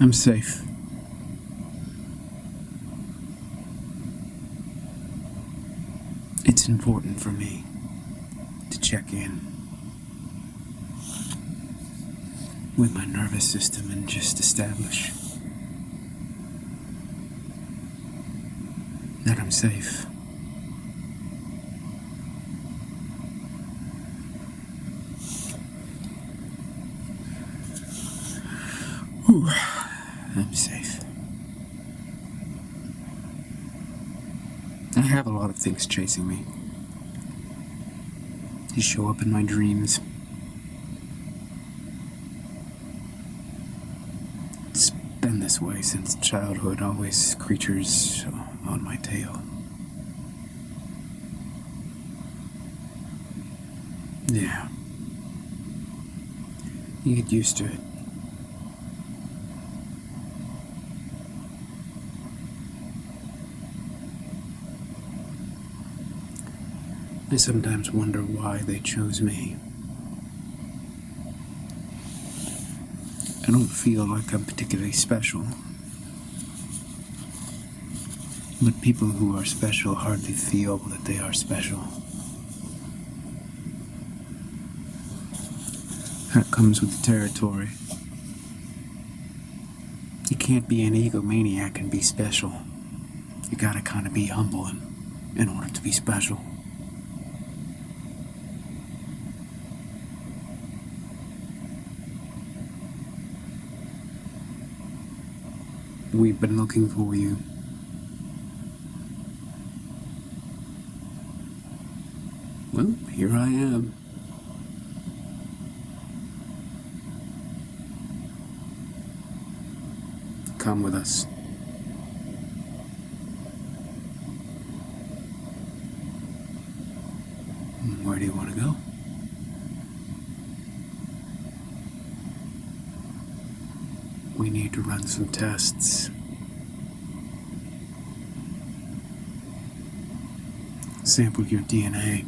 I'm safe. It's important for me to check in with my nervous system and just establish that I'm safe. Whew, I'm safe. I have a lot of things chasing me. They show up in my dreams. It's been this way since childhood, always creatures on my tail. Yeah. You get used to it. I sometimes wonder why they chose me. I don't feel like I'm particularly special. But people who are special hardly feel that they are special. That comes with the territory. You can't be an egomaniac and be special. You gotta kind of be humble in order to be special. We've been looking for you. Well, here I am. Come with us. Where do you want to go? We need to run some tests. Sample your DNA.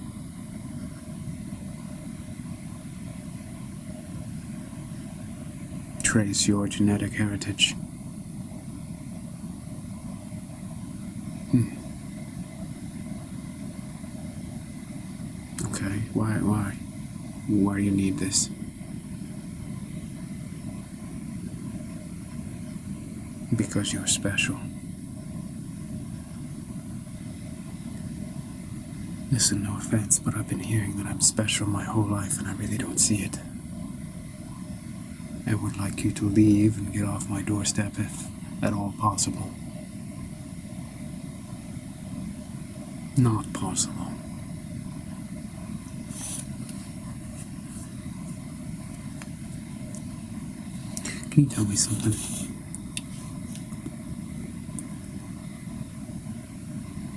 Trace your genetic heritage. Okay, why do you need this? Because you're special. Listen, no offense, but I've been hearing that I'm special my whole life and I really don't see it. I would like you to leave and get off my doorstep if at all possible. Not possible. Can you tell me something?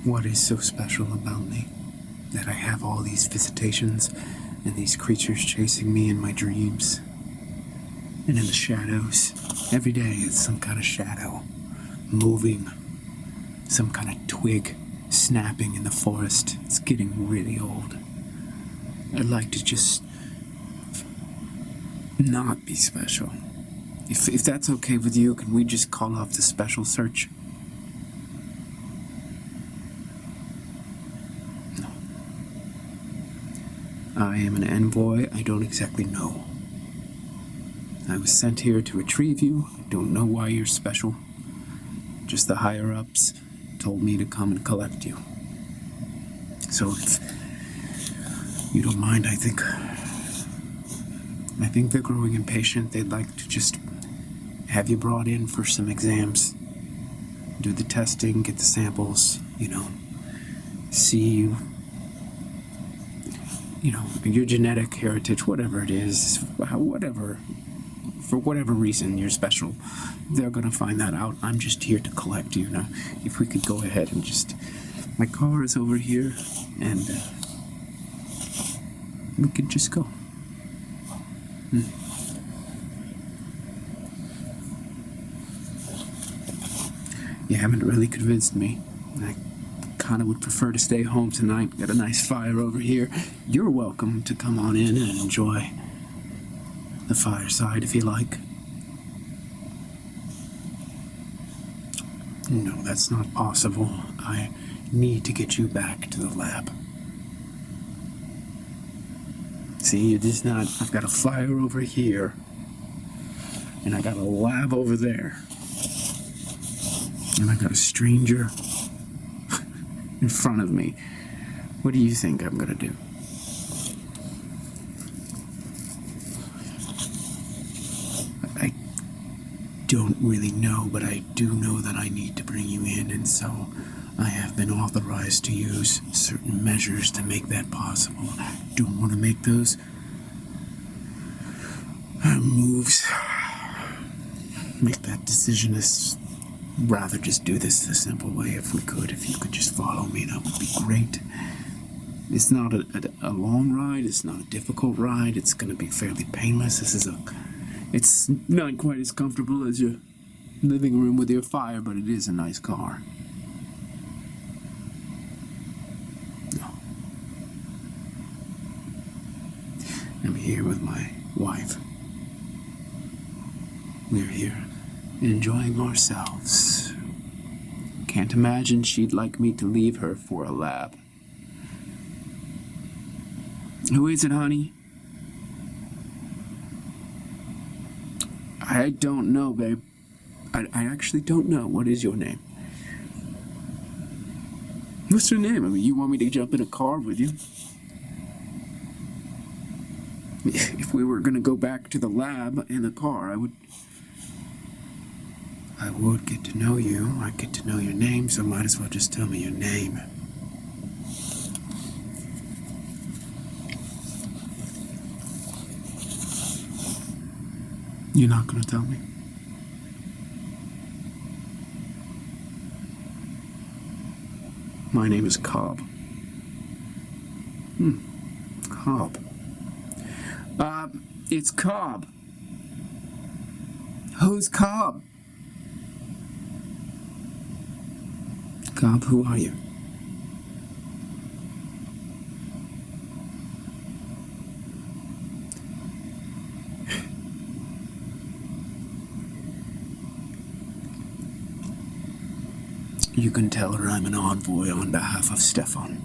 What is so special about me that I have all these visitations and these creatures chasing me in my dreams and in the shadows? Every day it's some kind of shadow moving, some kind of twig snapping in the forest. It's getting really old. I'd like to just not be special. If that's okay with you, can we just call off the special search? No. I am an envoy. I don't exactly know. I was sent here to retrieve you. I don't know why you're special. Just the higher-ups told me to come and collect you. So if you don't mind, I think they're growing impatient. They'd like to just have you brought in for some exams. Do the testing, get the samples, see your genetic heritage, whatever it is, for whatever reason you're special. They're gonna find that out. I'm just here to collect you. Now, if we could go ahead and my car is over here, and we could just go. You haven't really convinced me. I kind of would prefer to stay home tonight. Got a nice fire over here. You're welcome to come on in and enjoy the fireside if you like. No, that's not possible. I need to get you back to the lab. See, it is not. I've got a flyer over here, and I got a lab over there, and I got a stranger in front of me. What do you think I'm gonna do? I don't really know, but I do know that I need to bring you in, and so I have been authorized to use certain measures to make that possible. I don't want to make those moves, make that decision. As rather just do this the simple way. If we could, if you could just follow me, that would be great. It's not a long ride. It's not a difficult ride. It's going to be fairly painless. It's not quite as comfortable as your living room with your fire, but it is a nice car. No. I'm here with my wife. We're here enjoying ourselves. Can't imagine she'd like me to leave her for a lab. Who is it, honey? I don't know, babe. I actually don't know. What is your name? What's your name? I mean, you want me to jump in a car with you? If we were gonna go back to the lab in the car, I would get to know you. I'd get to know your name, so might as well just tell me your name. You're not gonna tell me? My name is Cobb. Cobb. It's Cobb. Who's Cobb? Cobb, who are you? You can tell her I'm an envoy on behalf of Stefan.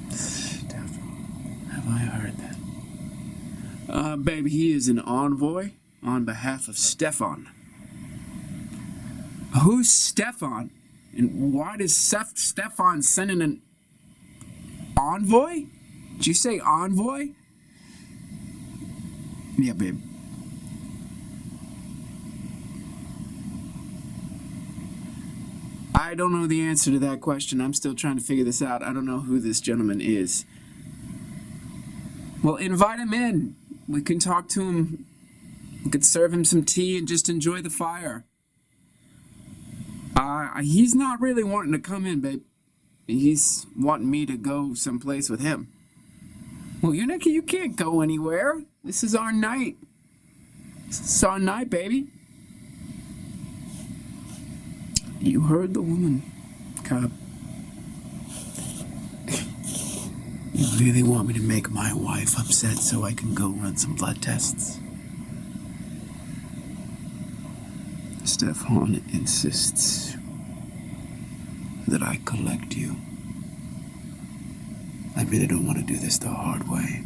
Stefan. Have I heard that? Baby, he is an envoy on behalf of Stefan. Who's Stefan? And why does Stefan send in an envoy? Did you say envoy? Yeah, babe. I don't know the answer to that question. I'm still trying to figure this out. I don't know who this gentleman is. Well, invite him in. We can talk to him. We could serve him some tea and just enjoy the fire. He's not really wanting to come in, babe. He's wanting me to go someplace with him. Well, you can't go anywhere. This is our night. This is our night, baby. You heard the woman, Cobb. You really want me to make my wife upset so I can go run some blood tests? Stefan insists that I collect you. I really don't want to do this the hard way.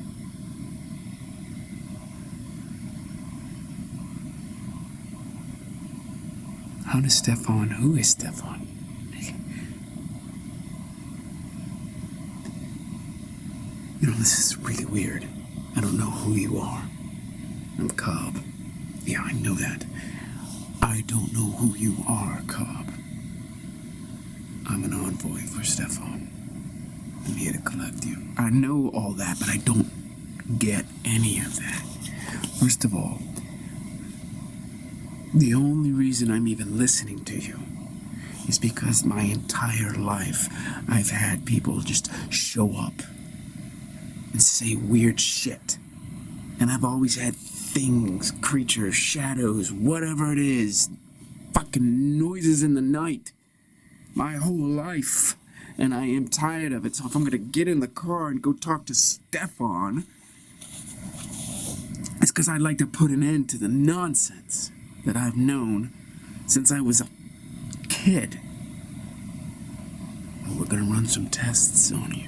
How does Stefan? Who is Stefan? You know, this is really weird. I don't know who you are. I'm Cobb. Yeah, I know that. I don't know who you are, Cobb. I'm an envoy for Stefan. I'm here to collect you. I know all that, but I don't get any of that. First of all, the only reason I'm even listening to you is because my entire life I've had people just show up and say weird shit. And I've always had things, creatures, shadows, whatever it is, fucking noises in the night, my whole life. And I am tired of it, so if I'm gonna get in the car and go talk to Stefan, because I'd like to put an end to the nonsense that I've known since I was a kid. And we're gonna run some tests on you.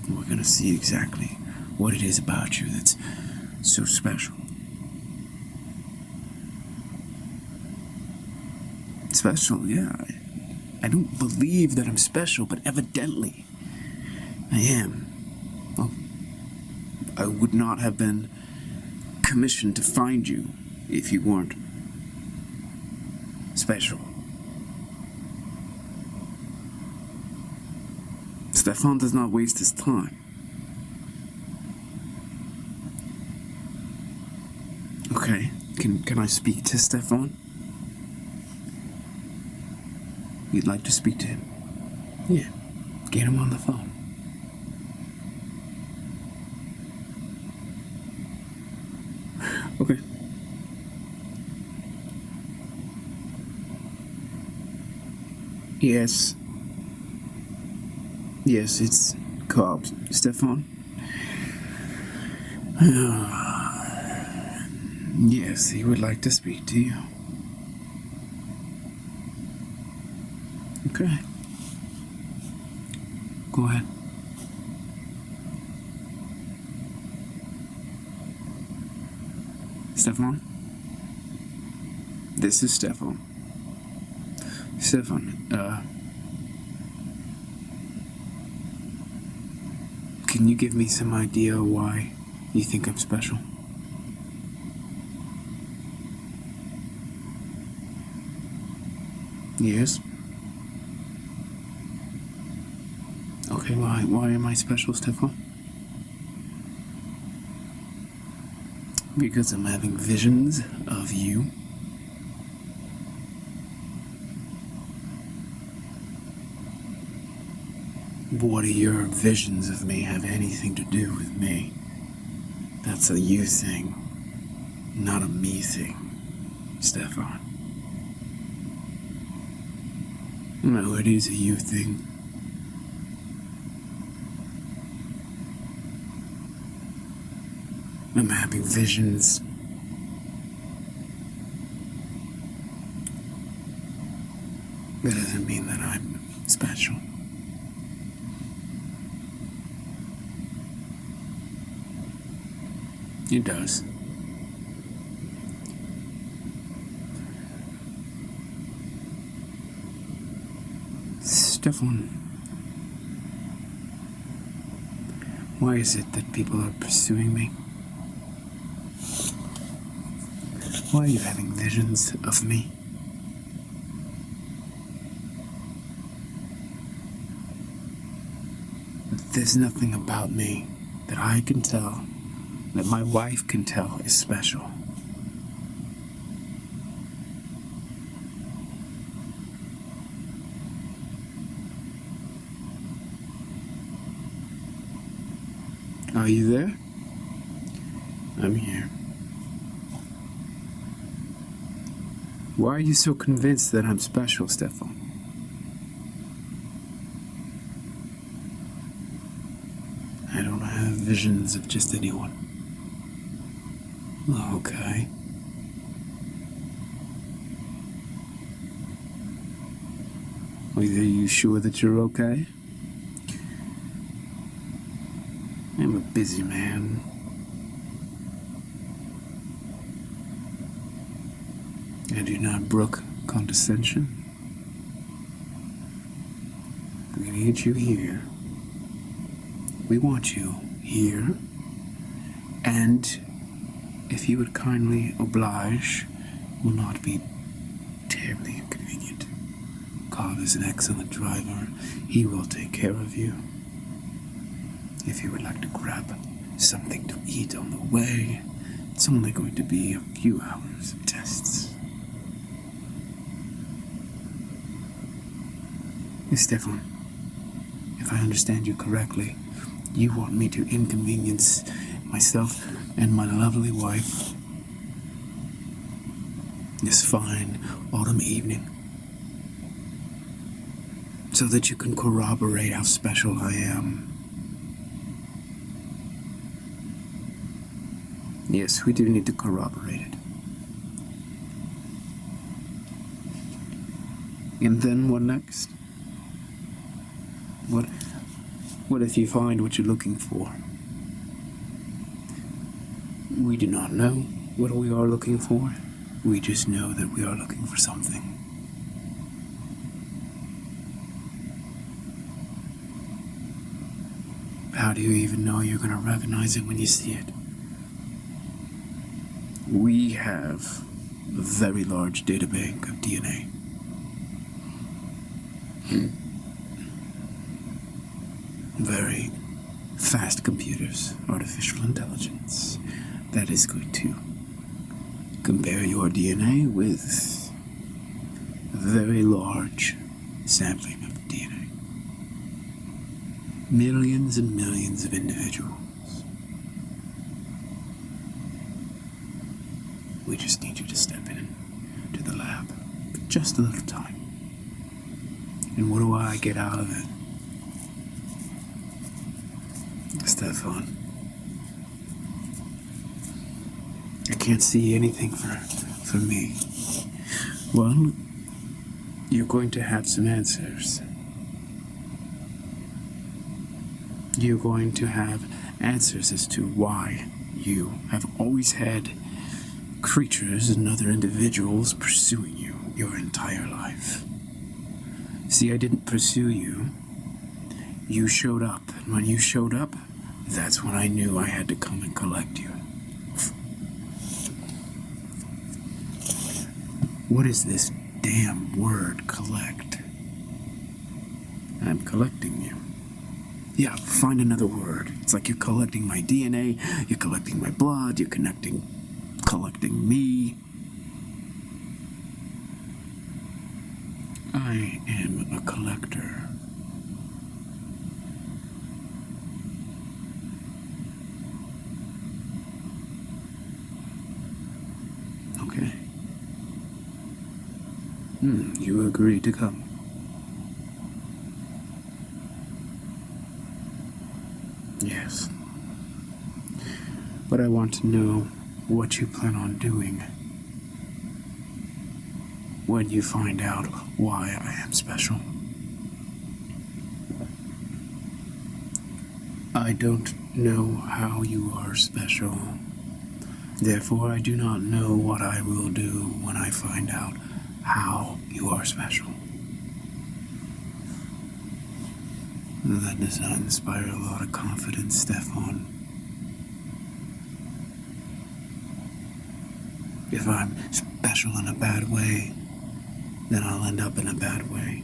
And we're gonna see exactly what it is about you that's so special. Special, yeah. I don't believe that I'm special, but evidently I am. Well, I would not have been commissioned to find you if you weren't special. Stefan does not waste his time. Okay, can I speak to Stefan? You'd like to speak to him? Yeah, get him on the phone. Okay. Yes. Yes, it's called Stefan. Yes, he would like to speak to you. Okay. Go ahead. Stefan? This is Stefan. Stefan, can you give me some idea why you think I'm special? Yes? Okay, why am I special, Stefan? Because I'm having visions of you. What do your visions of me have anything to do with me? That's a you thing, not a me thing, Stefan. No, it is a you thing. I'm having visions. That doesn't mean that I'm special. It does. Stefan, why is it that people are pursuing me? Why are you having visions of me? There's nothing about me that I can tell, that my wife can tell is special. Are you there? I'm here. Why are you so convinced that I'm special, Stefan? I don't have visions of just anyone. Okay. Are you sure that you're okay? I'm a busy man. I do not brook condescension. We need you here. We want you here. And if you would kindly oblige, will not be terribly inconvenient. Carl is an excellent driver. He will take care of you. If you would like to grab something to eat on the way, it's only going to be a few hours of tests. Stefan, if I understand you correctly, you want me to inconvenience myself and my lovely wife this fine autumn evening so that you can corroborate how special I am. Yes, we do need to corroborate it. And then what next? What if you find what you're looking for? We do not know what we are looking for. We just know that we are looking for something. How do you even know you're going to recognize it when you see it? We have a very large databank of DNA. Very fast computers, artificial intelligence. That is going to compare your DNA with a very large sampling of DNA. Millions and millions of individuals. We just need you to step in to the lab for just a little time. And what do I get out of it? Stefan, I can't see anything for me. Well, you're going to have some answers. You're going to have answers as to why you have always had creatures and other individuals pursuing you your entire life. See, I didn't pursue you. You showed up, and when you showed up, that's when I knew I had to come and collect you. What is this damn word, collect? I'm collecting you. Yeah, find another word. It's like you're collecting my DNA, you're collecting my blood, you're collecting me. I am a collector. Okay. You agreed to come. Yes. But I want to know what you plan on doing when you find out why I am special. I don't know how you are special. Therefore, I do not know what I will do when I find out how you are special. That does not inspire a lot of confidence, Stefan. If I'm special in a bad way, then I'll end up in a bad way.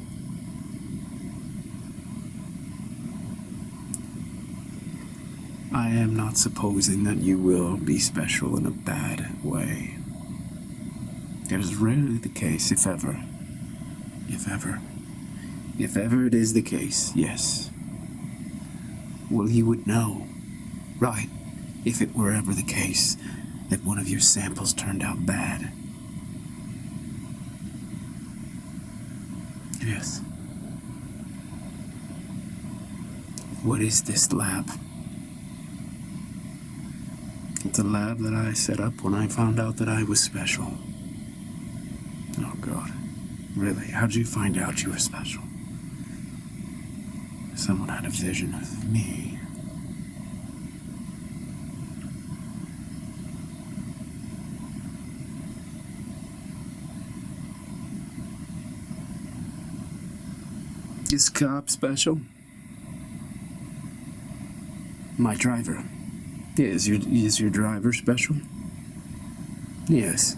I am not supposing that you will be special in a bad way. It is rarely the case, if ever. If ever it is the case, yes. Well, you would know, right, if it were ever the case that one of your samples turned out bad. Yes. What is this lab? It's a lab that I set up when I found out that I was special. Oh, God. Really? How'd you find out you were special? Someone had a vision of me. Is Cobb special? My driver. Yeah, is your driver special? Yes.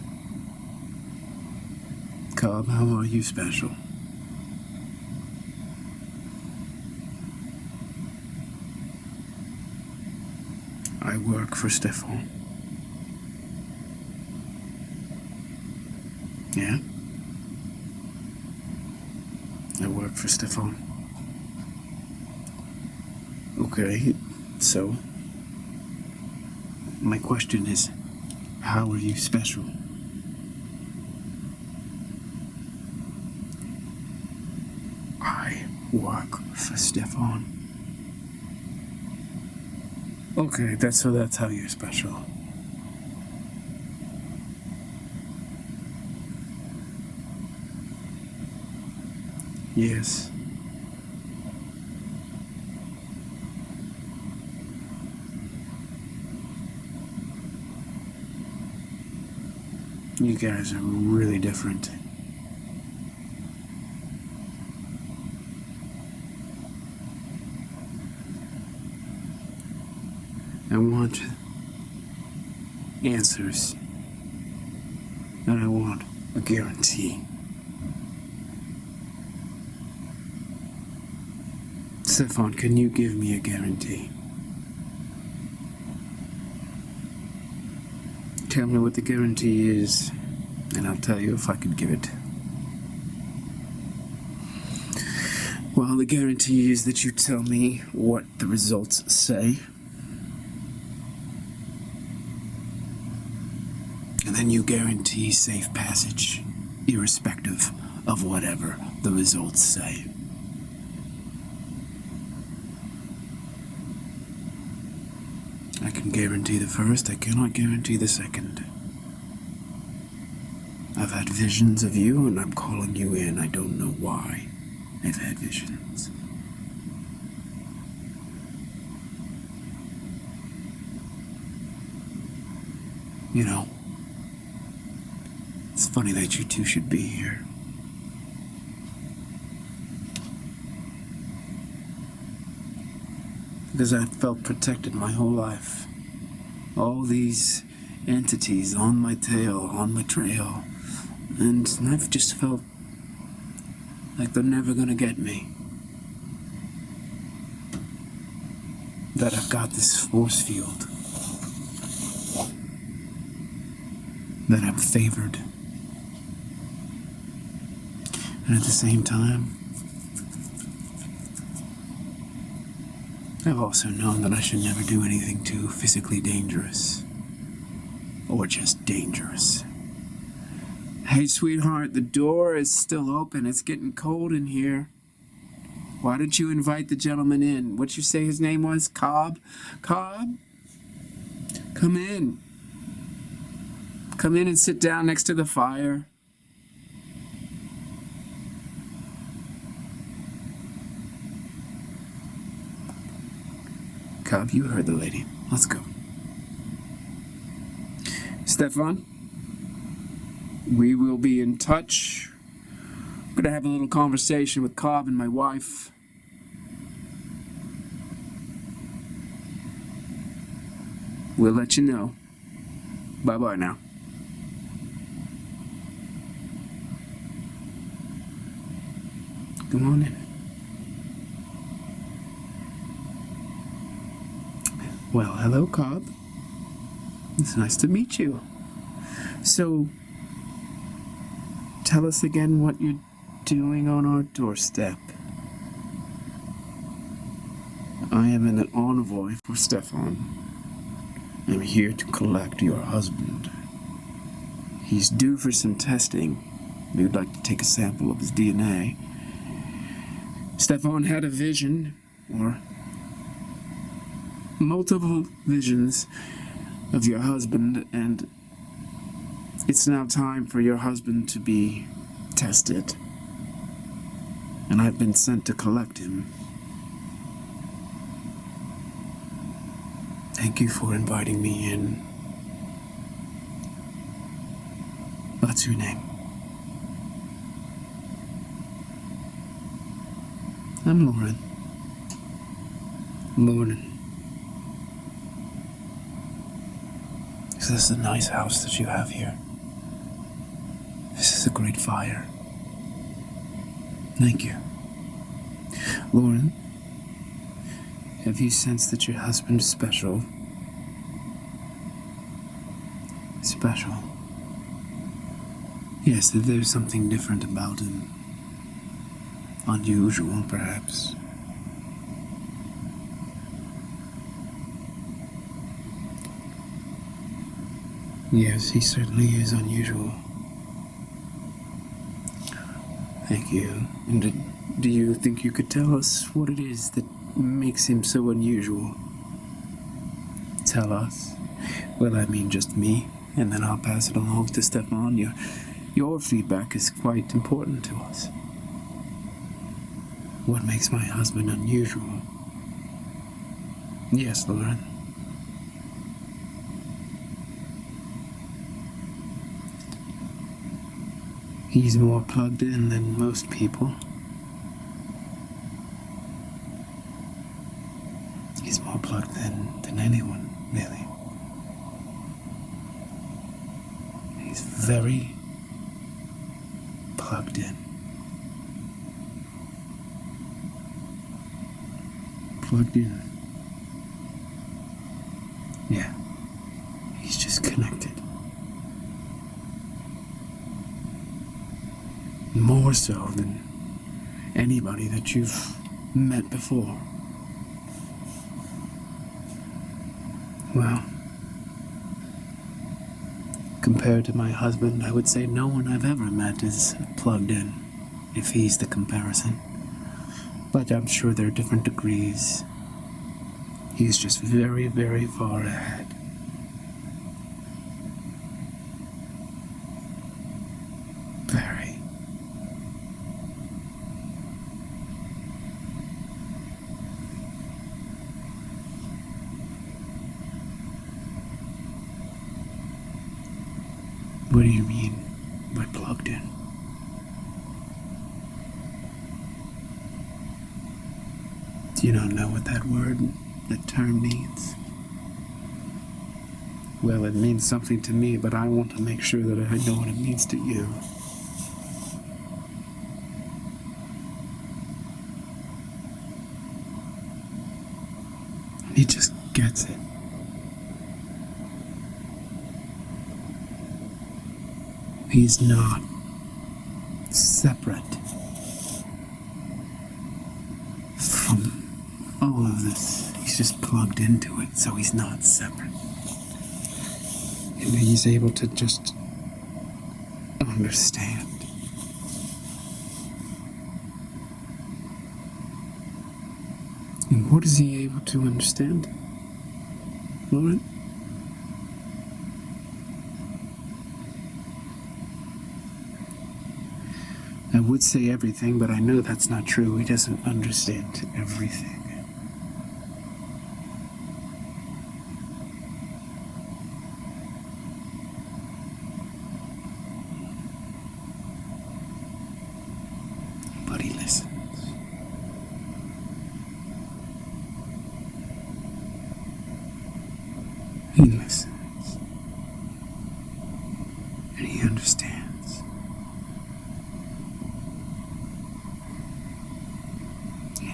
Cobb, how are you special? I work for Stefan. Yeah? I work for Stefan. Okay, so my question is, how are you special? I work for Stefan. Okay, that's how you're special. Yes. You guys are really different. I want answers. And I want a guarantee. Stefan, can you give me a guarantee? Tell me what the guarantee is, and I'll tell you if I could give it. Well, the guarantee is that you tell me what the results say. And then you guarantee safe passage, irrespective of whatever the results say. I can guarantee the first, I cannot guarantee the second. I've had visions of you, and I'm calling you in. I don't know why I've had visions. You know, it's funny that you two should be here. Because I felt protected my whole life. All these entities on my tail, on my trail, and I've just felt like they're never gonna get me. That I've got this force field. That I'm favored. And at the same time, I've also known that I should never do anything too physically dangerous. Or just dangerous. Hey, sweetheart, the door is still open. It's getting cold in here. Why don't you invite the gentleman in? What'd you say his name was? Cobb? Cobb? Come in. Come in and sit down next to the fire. Cobb, you heard the lady. Let's go. Stefan, we will be in touch. I'm gonna have a little conversation with Cobb and my wife. We'll let you know. Bye-bye now. Come on in. Well, hello, Cobb. It's nice to meet you. So, tell us again what you're doing on our doorstep. I am an envoy for Stefan. I'm here to collect your husband. He's due for some testing. We would like to take a sample of his DNA. Stefan had a vision, or multiple visions of your husband, and it's now time for your husband to be tested. And I've been sent to collect him. Thank you for inviting me in. What's your name? I'm Lauren. Lauren. This is a nice house that you have here. This is a great fire. Thank you. Lauren, have you sensed that your husband is special? Special? Yes, that there's something different about him. Unusual, perhaps. Yes, he certainly is unusual. Thank you. And do you think you could tell us what it is that makes him so unusual? Tell us. Well, I mean just me, and then I'll pass it along to Stefan. Your feedback is quite important to us. What makes my husband unusual? Yes, Lauren. He's more plugged in than most people. He's more plugged in than anyone, really. He's very plugged in. Plugged in. Yeah. He's just connected. More so than anybody that you've met before. Well, compared to my husband, I would say no one I've ever met is plugged in, if he's the comparison. But I'm sure there are different degrees. He's just very, very far ahead. Very. What do you mean by plugged in? Do you not know what that word, that term means? Well, it means something to me, but I want to make sure that I know what it means to you. He just gets it. He's not separate from all of this. He's just plugged into it, so he's not separate. And he's able to just understand. And what is he able to understand, Lauren? I would say everything, but I know that's not true. He doesn't understand everything. But he listens. He listens. And he understands.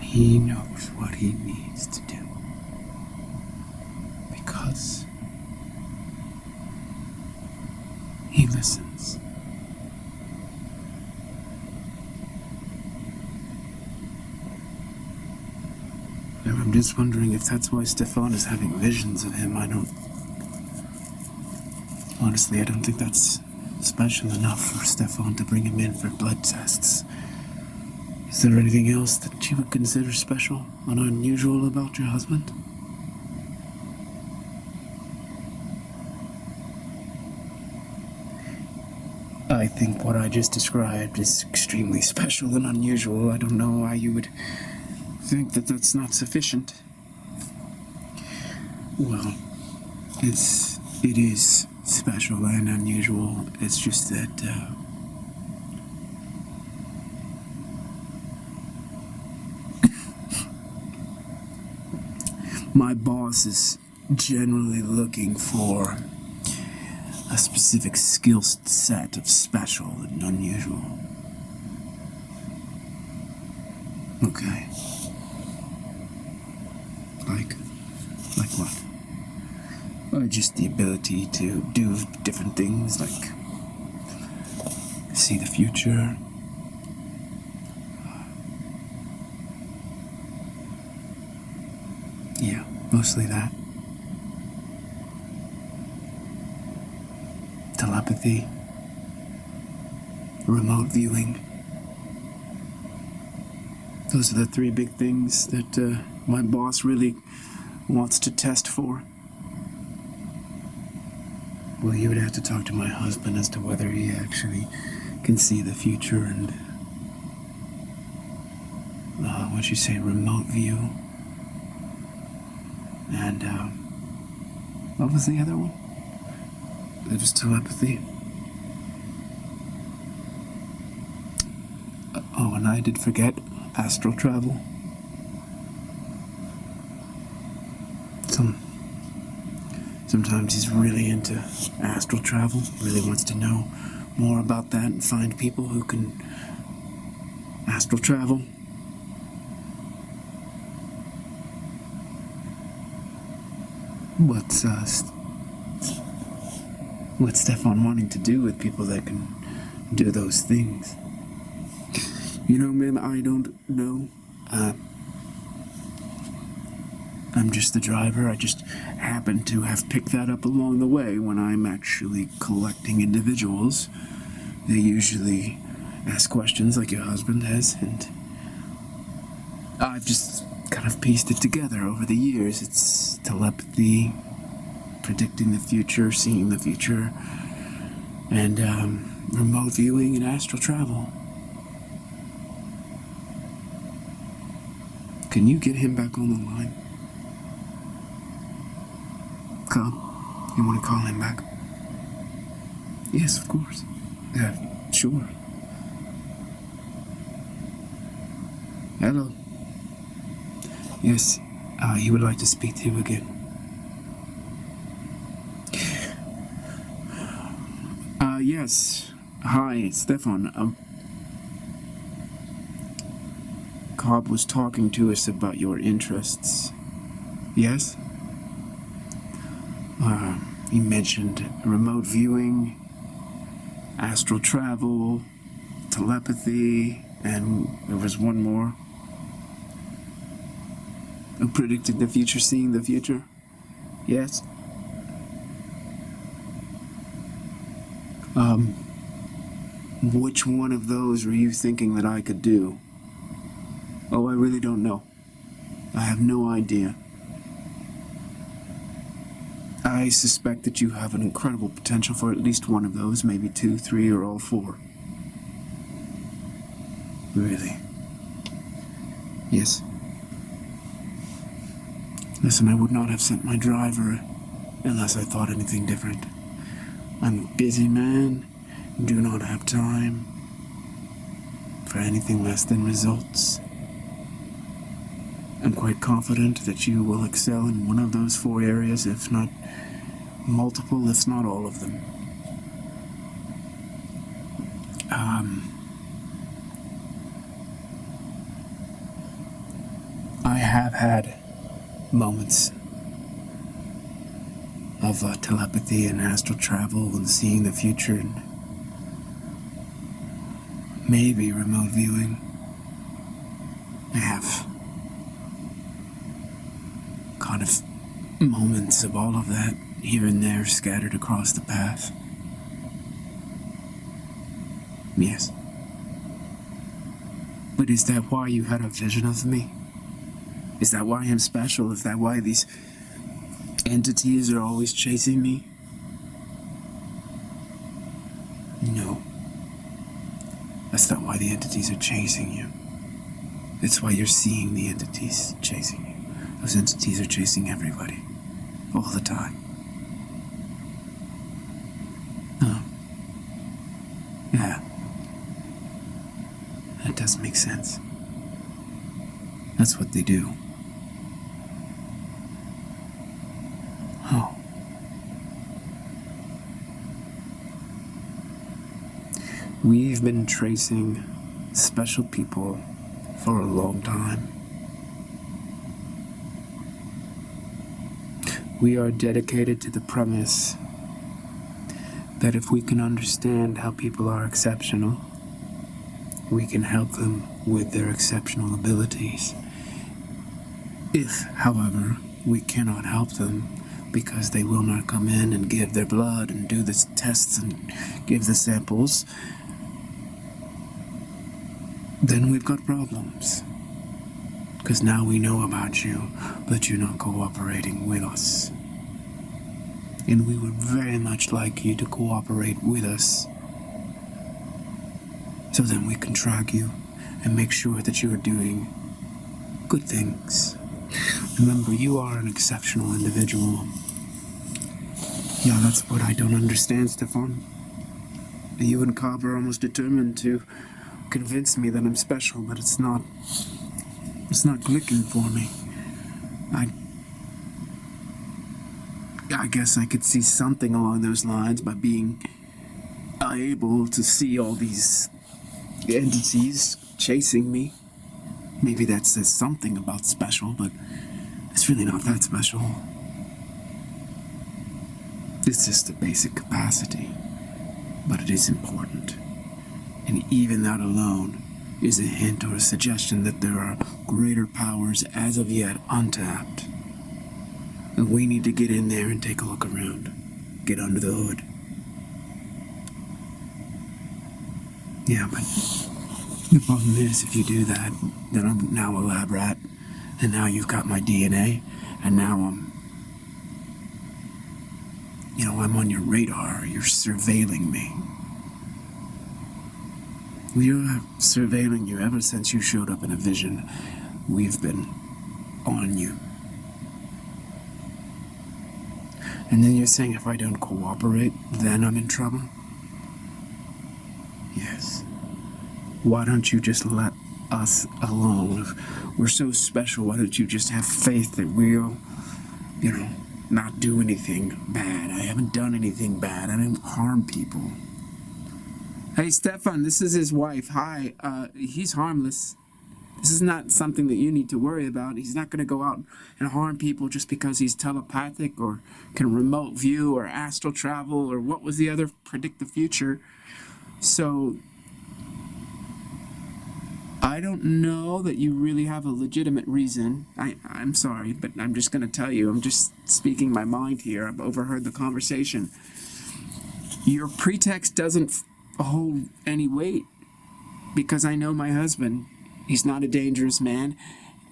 He knows what he needs to do. Because he listens. I'm just wondering if that's why Stefan is having visions of him. Honestly, I don't think that's special enough for Stefan to bring him in for blood tests. Is there anything else that you would consider special or unusual about your husband? I think what I just described is extremely special and unusual. I don't know why you would think that that's not sufficient. Well, it is special and unusual. It's just that, my boss is generally looking for a specific skill set of special and unusual. Okay. Like what? Or just the ability to do different things, like see the future. Yeah, mostly that. Telepathy. Remote viewing. Those are the three big things that my boss really wants to test for. Well, you would have to talk to my husband as to whether he actually can see the future and what'd you say, remote view. And, what was the other one? It was telepathy. Oh, and I did forget astral travel. Sometimes he's really into astral travel, really wants to know more about that and find people who can astral travel. What's Stefan wanting to do with people that can do those things? You know, man, I don't know. I'm just the driver. I just happen to have picked that up along the way when I'm actually collecting individuals. They usually ask questions like your husband has, and I've just kind of pieced it together over the years. It's telepathy, predicting the future, seeing the future, and remote viewing and astral travel. Can you get him back on the line? Cobb, you want to call him back? Yes, of course. Sure. Hello. Yes, he would like to speak to you again. Yes. Hi, it's Stefan. Cobb was talking to us about your interests. Yes? He mentioned remote viewing, astral travel, telepathy, and there was one more. Who predicted the future, seeing the future? Yes? Which one of those were you thinking that I could do? Oh, I really don't know. I have no idea. I suspect that you have an incredible potential for at least one of those, maybe 2, 3, or all 4. Really? Yes. Listen, I would not have sent my driver unless I thought anything different. I'm a busy man, do not have time for anything less than results. I'm quite confident that you will excel in one of those 4 areas, if not multiple, if not all of them. I have had moments of telepathy and astral travel and seeing the future and maybe remote viewing. I have kind of moments of all of that here and there scattered across the path. Yes. But is that why you had a vision of me? Is that why I'm special? Is that why these entities are always chasing me? No. That's not why the entities are chasing you. It's why you're seeing the entities chasing you. Those entities are chasing everybody. All the time. Oh. Yeah. That does make sense. That's what they do. Oh. We've been tracing special people for a long time. We are dedicated to the premise that if we can understand how people are exceptional, we can help them with their exceptional abilities. If, however, we cannot help them because they will not come in and give their blood and do the tests and give the samples, then we've got problems. Because now we know about you, but you're not cooperating with us. And we would very much like you to cooperate with us, so then we can track you and make sure that you are doing good things. Remember, you are an exceptional individual. Yeah, that's what I don't understand, Stefan. You and Cobb are almost determined to convince me that I'm special, but it's not clicking for me. I guess I could see something along those lines by being able to see all these entities chasing me. Maybe that says something about special, but it's really not that special. It's just a basic capacity, but it is important. And even that alone is a hint or a suggestion that there are greater powers as of yet untapped. And we need to get in there and take a look around. Get under the hood. Yeah, but the problem is, if you do that, then I'm now a lab rat, and now you've got my DNA, and now I'm on your radar. You're surveilling me. We are surveilling you ever since you showed up in a vision. We've been on you. And then you're saying if I don't cooperate, then I'm in trouble? Yes. Why don't you just let us alone? If we're so special, why don't you just have faith that we'll, not do anything bad? I haven't done anything bad. I didn't harm people. Hey, Stefan, this is his wife. Hi. He's harmless. This is not something that you need to worry about. He's not going to go out and harm people just because he's telepathic or can remote view or astral travel or what was the other, predict the future. So I don't know that you really have a legitimate reason. I'm sorry, but I'm just going to tell you. I'm just speaking my mind here. I've overheard the conversation. Your pretext doesn't hold any weight because I know my husband. He's not a dangerous man,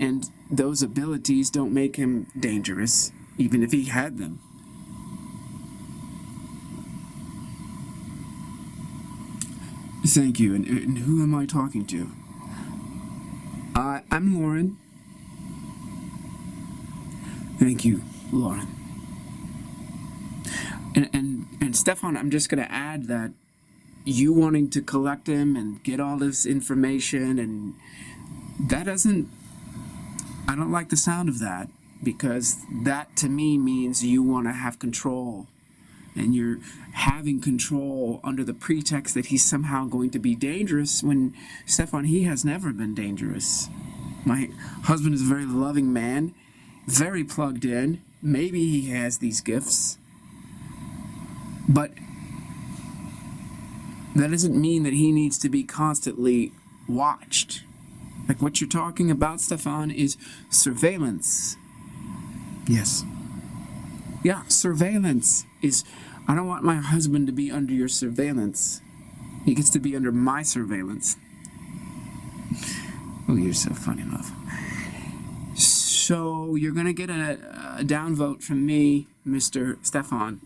and those abilities don't make him dangerous, even if he had them. Thank you. And who am I talking to? I'm Lauren. Thank you, Lauren. And Stefan, I'm just going to add that you wanting to collect him and get all this information, and that doesn't, I don't like the sound of that, because that to me means you want to have control, and you're having control under the pretext that he's somehow going to be dangerous when, Stefan, he has never been dangerous. My husband is a very loving man, very plugged in. Maybe he has these gifts, but that doesn't mean that he needs to be constantly watched. Like what you're talking about, Stefan, is surveillance. Yes. Yeah, surveillance is, I don't want my husband to be under your surveillance. He gets to be under my surveillance. Oh, you're so funny, love. So you're going to get a downvote from me, Mr. Stefan.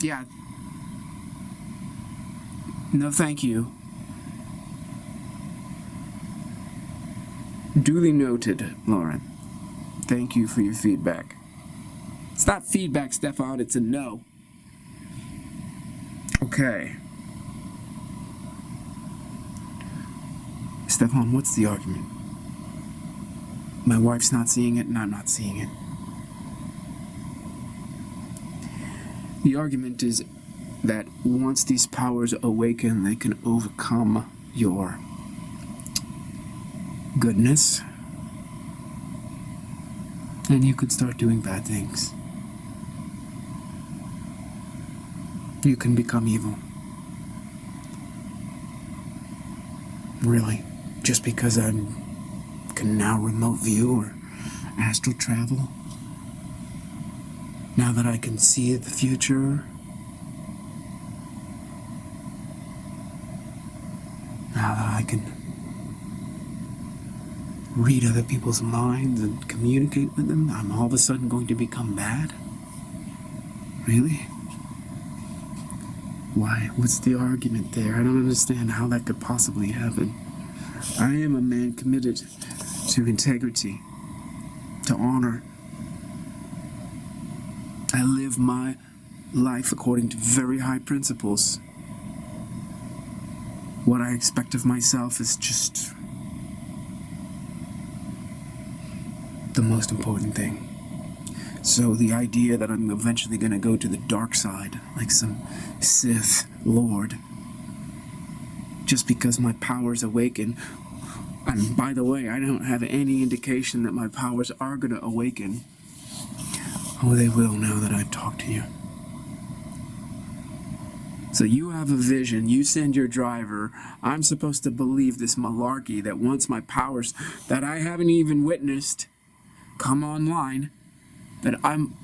Yeah. No, thank you. Duly noted, Lauren. Thank you for your feedback. It's not feedback, Stefan, it's a no. Okay. Stefan, what's the argument? My wife's not seeing it, and I'm not seeing it. The argument is that once these powers awaken, they can overcome your goodness, and you could start doing bad things. You can become evil. Really? Just because I can now remote view or astral travel? Now that I can see the future? Now that I can read other people's minds and communicate with them, I'm all of a sudden going to become bad? Really? Why? What's the argument there? I don't understand how that could possibly happen. I am a man committed to integrity, to honor. I live my life according to very high principles. What I expect of myself is just the most important thing. So the idea that I'm eventually going to go to the dark side, like some Sith Lord, just because my powers awaken, and by the way, I don't have any indication that my powers are going to awaken. Oh, they will now that I've talked to you. So you have a vision, you send your driver, I'm supposed to believe this malarkey that once my powers that I haven't even witnessed come online, that I'm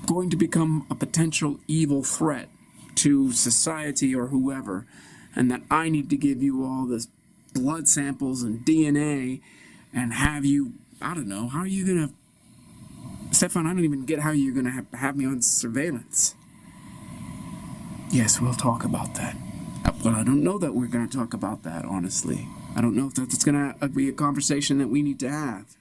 going to become a potential evil threat to society or whoever, and that I need to give you all this blood samples and DNA and have you, I don't know, how are you going to, Stefan, I don't even get how you're going to have me on surveillance. Yes, we'll talk about that. Well, I don't know that we're going to talk about that, honestly. I don't know if that's going to be a conversation that we need to have.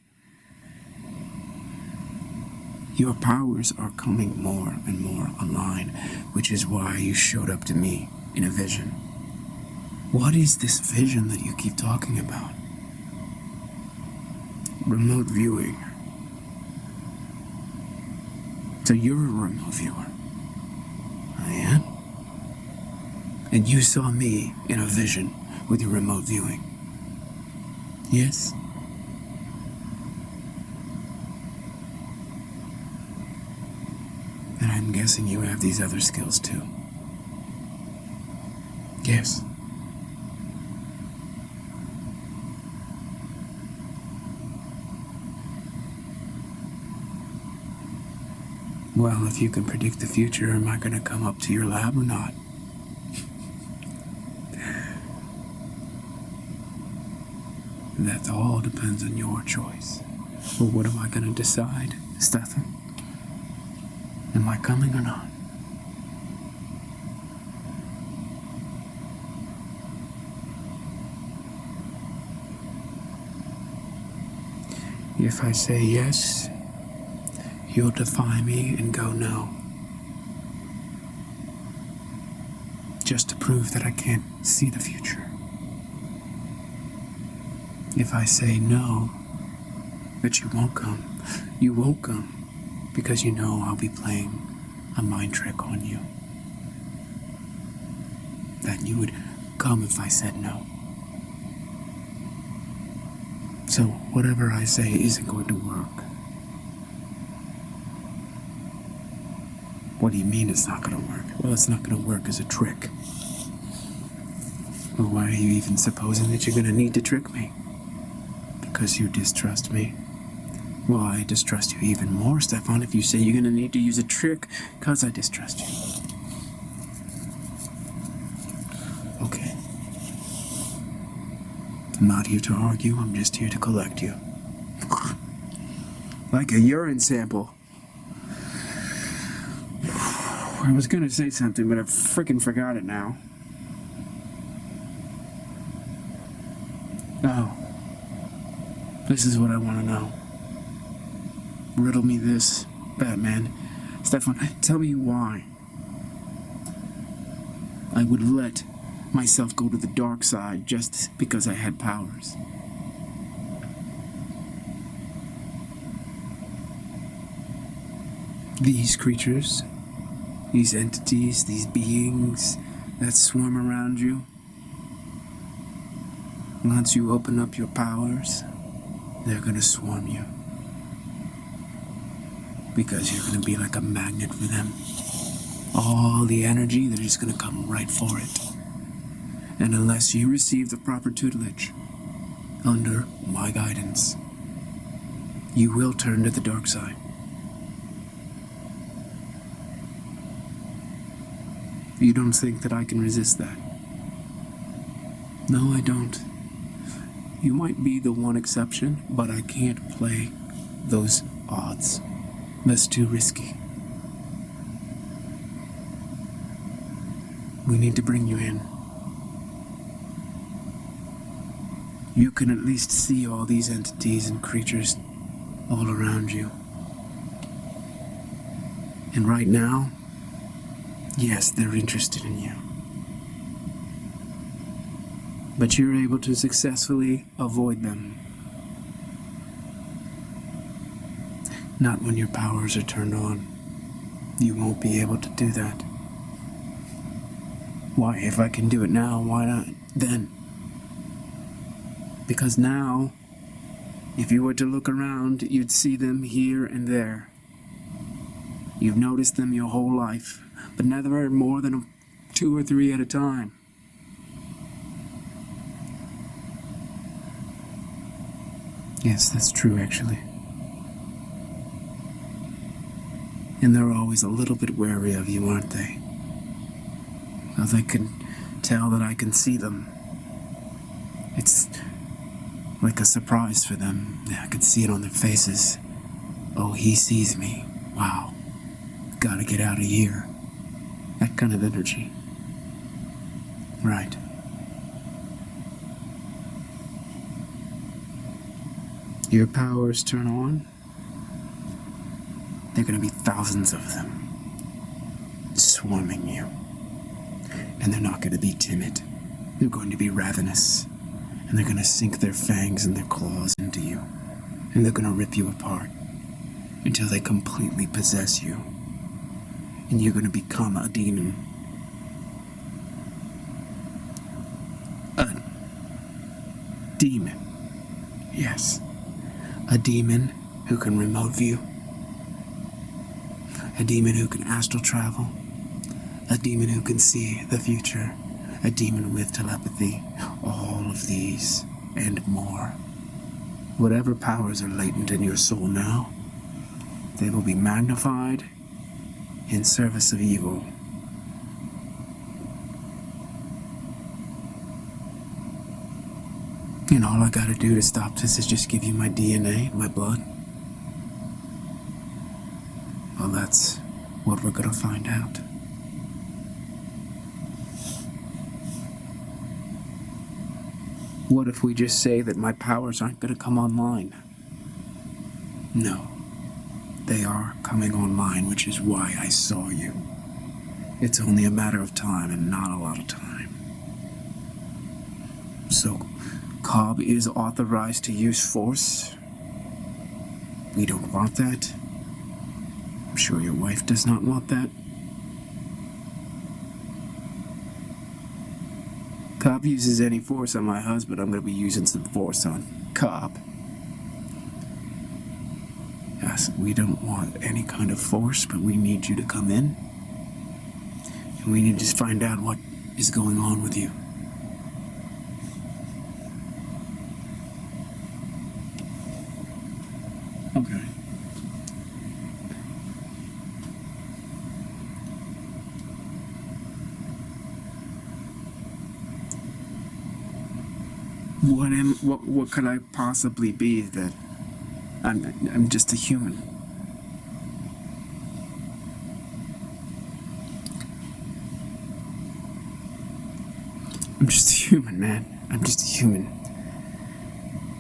Your powers are coming more and more online, which is why you showed up to me in a vision. What is this vision that you keep talking about? Remote viewing. So you're a remote viewer. I am. And you saw me in a vision with your remote viewing. Yes? And I'm guessing you have these other skills too. Yes. Well, if you can predict the future, am I going to come up to your lab or not? That all depends on your choice. Well, what am I going to decide, Stefan? Am I coming or not? If I say yes, you'll defy me and go no. Just to prove that I can't see the future. If I say no, that you won't come because you know I'll be playing a mind trick on you. That you would come if I said no. So whatever I say isn't going to work. What do you mean it's not going to work? Well, it's not going to work as a trick. Well, why are you even supposing that you're going to need to trick me? Because you distrust me. Well, I distrust you even more, Stefan, if you say you're going to need to use a trick because I distrust you. Okay. I'm not here to argue, I'm just here to collect you. Like a urine sample. I was going to say something, but I freaking forgot it now. Oh. This is what I want to know. Riddle me this, Batman. Stefan, tell me why I would let myself go to the dark side just because I had powers. These creatures, these entities, these beings that swarm around you, once you open up your powers, they're gonna swarm you. Because you're gonna be like a magnet for them. All the energy, they're just gonna come right for it. And unless you receive the proper tutelage, under my guidance, you will turn to the dark side. You don't think that I can resist that? No, I don't. You might be the one exception, but I can't play those odds. That's too risky. We need to bring you in. you can at least see all these entities and creatures all around you. And right now, yes, they're interested in you. But you're able to successfully avoid them. Not when your powers are turned on. You won't be able to do that. Why? If I can do it now, why not then? Because now, if you were to look around, you'd see them here and there. You've noticed them your whole life, but never more than 2 or 3 at a time. Yes, that's true, actually. And they're always a little bit wary of you, aren't they? Well, they can tell that I can see them. It's like a surprise for them. Yeah, I can see it on their faces. Oh, he sees me. Wow. Gotta get out of here. That kind of energy. Right. Your powers turn on. There are going to be thousands of them swarming you. And they're not going to be timid. They're going to be ravenous. And they're going to sink their fangs and their claws into you. And they're going to rip you apart until they completely possess you. And you're going to become a demon. A demon. Yes. A demon who can remote view. A demon who can astral travel. A demon who can see the future. A demon with telepathy. All of these and more. Whatever powers are latent in your soul now, they will be magnified in service of evil. And all I gotta do to stop this is just give you my DNA, my blood. Well, that's what we're gonna find out. What if we just say that my powers aren't gonna come online? No. They are coming online, which is why I saw you. It's only a matter of time and not a lot of time. So, Cobb is authorized to use force. We don't want that. I'm sure your wife does not want that. Cobb uses any force on my husband, I'm going to be using some force on Cobb. Yes, we don't want any kind of force, but we need you to come in. And we need to find out what is going on with you. Okay. What could I possibly be that I'm just a human? I'm just a human, man. I'm just a human.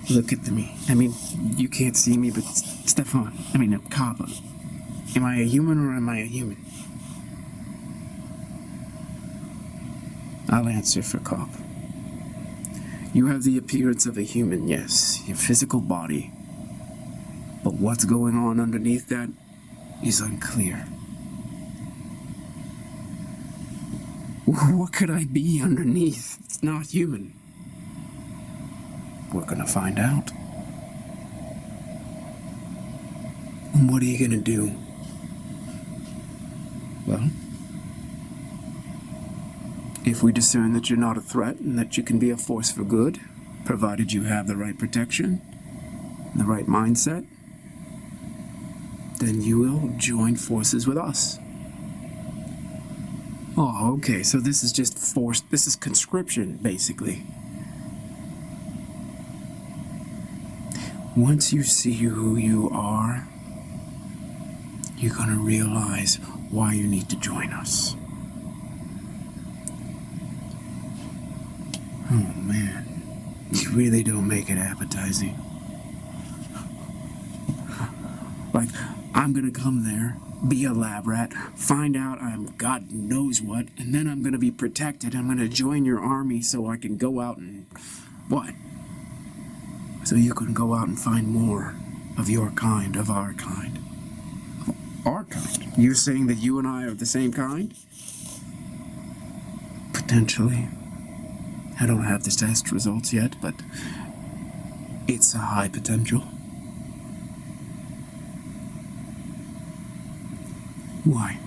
Look at me. I mean, you can't see me, but Stefan, Kaba. Am I a human or am I a human? I'll answer for Cobb. You have the appearance of a human, yes, your physical body. But what's going on underneath that is unclear. What could I be underneath? It's not human. We're gonna find out. And what are you gonna do? Well, if we discern that you're not a threat and that you can be a force for good, provided you have the right protection, the right mindset, then you will join forces with us. Oh, okay, so this is just force, this is conscription, basically. Once you see who you are, you're gonna realize why you need to join us. Oh, man. You really don't make it appetizing. Like, I'm gonna come there, be a lab rat, find out I'm God knows what, and then I'm gonna be protected. I'm gonna join your army so I can go out and... What? So you can go out and find more of your kind, of our kind. Of our kind? You're saying that you and I are the same kind? Potentially. I don't have the test results yet, but it's a high potential. Why?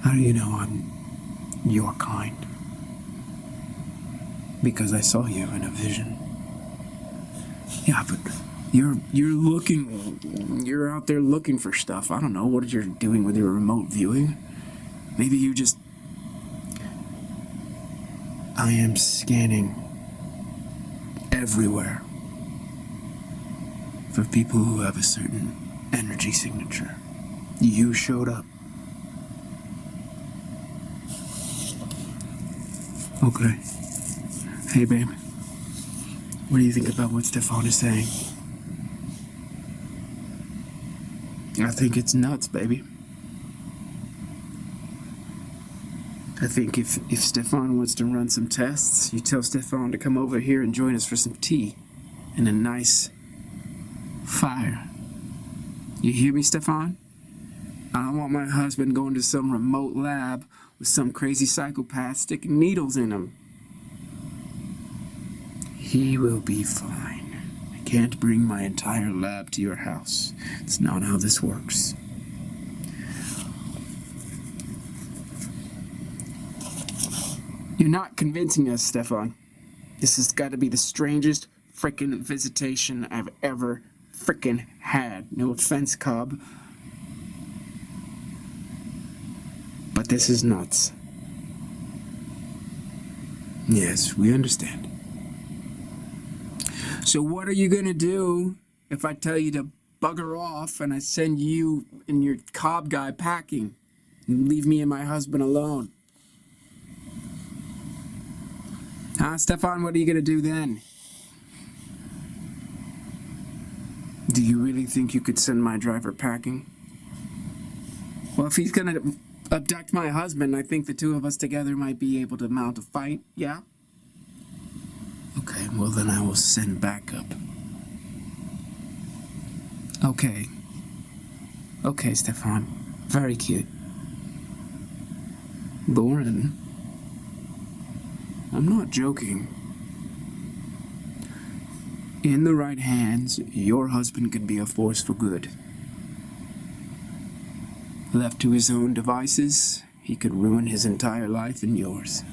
How do you know I'm your kind? Because I saw you in a vision. Yeah, but you're out there looking for stuff. I don't know what you're doing with your remote viewing. Maybe you just... I am scanning everywhere for people who have a certain energy signature. You showed up. Okay. Hey, babe. What do you think about what Stefan is saying? I think it's nuts, baby. I think if Stefan wants to run some tests, you tell Stefan to come over here and join us for some tea and a nice fire. You hear me, Stefan? I don't want my husband going to some remote lab with some crazy psychopath sticking needles in him. He will be fine. I can't bring my entire lab to your house. It's not how this works. You're not convincing us, Stefan. This has got to be the strangest frickin' visitation I've ever frickin' had. No offense, Cobb. But this is nuts. Yes, we understand. So what are you gonna do if I tell you to bugger off and I send you and your Cobb guy packing and leave me and my husband alone? Huh, Stefan, what are you gonna do then? Do you really think you could send my driver packing? Well, if he's gonna abduct my husband, I think the two of us together might be able to mount a fight, yeah? Okay, well then I will send backup. Okay. Okay, Stefan. Very cute. Lauren. I'm not joking. In the right hands, your husband could be a force for good. Left to his own devices, he could ruin his entire life and yours.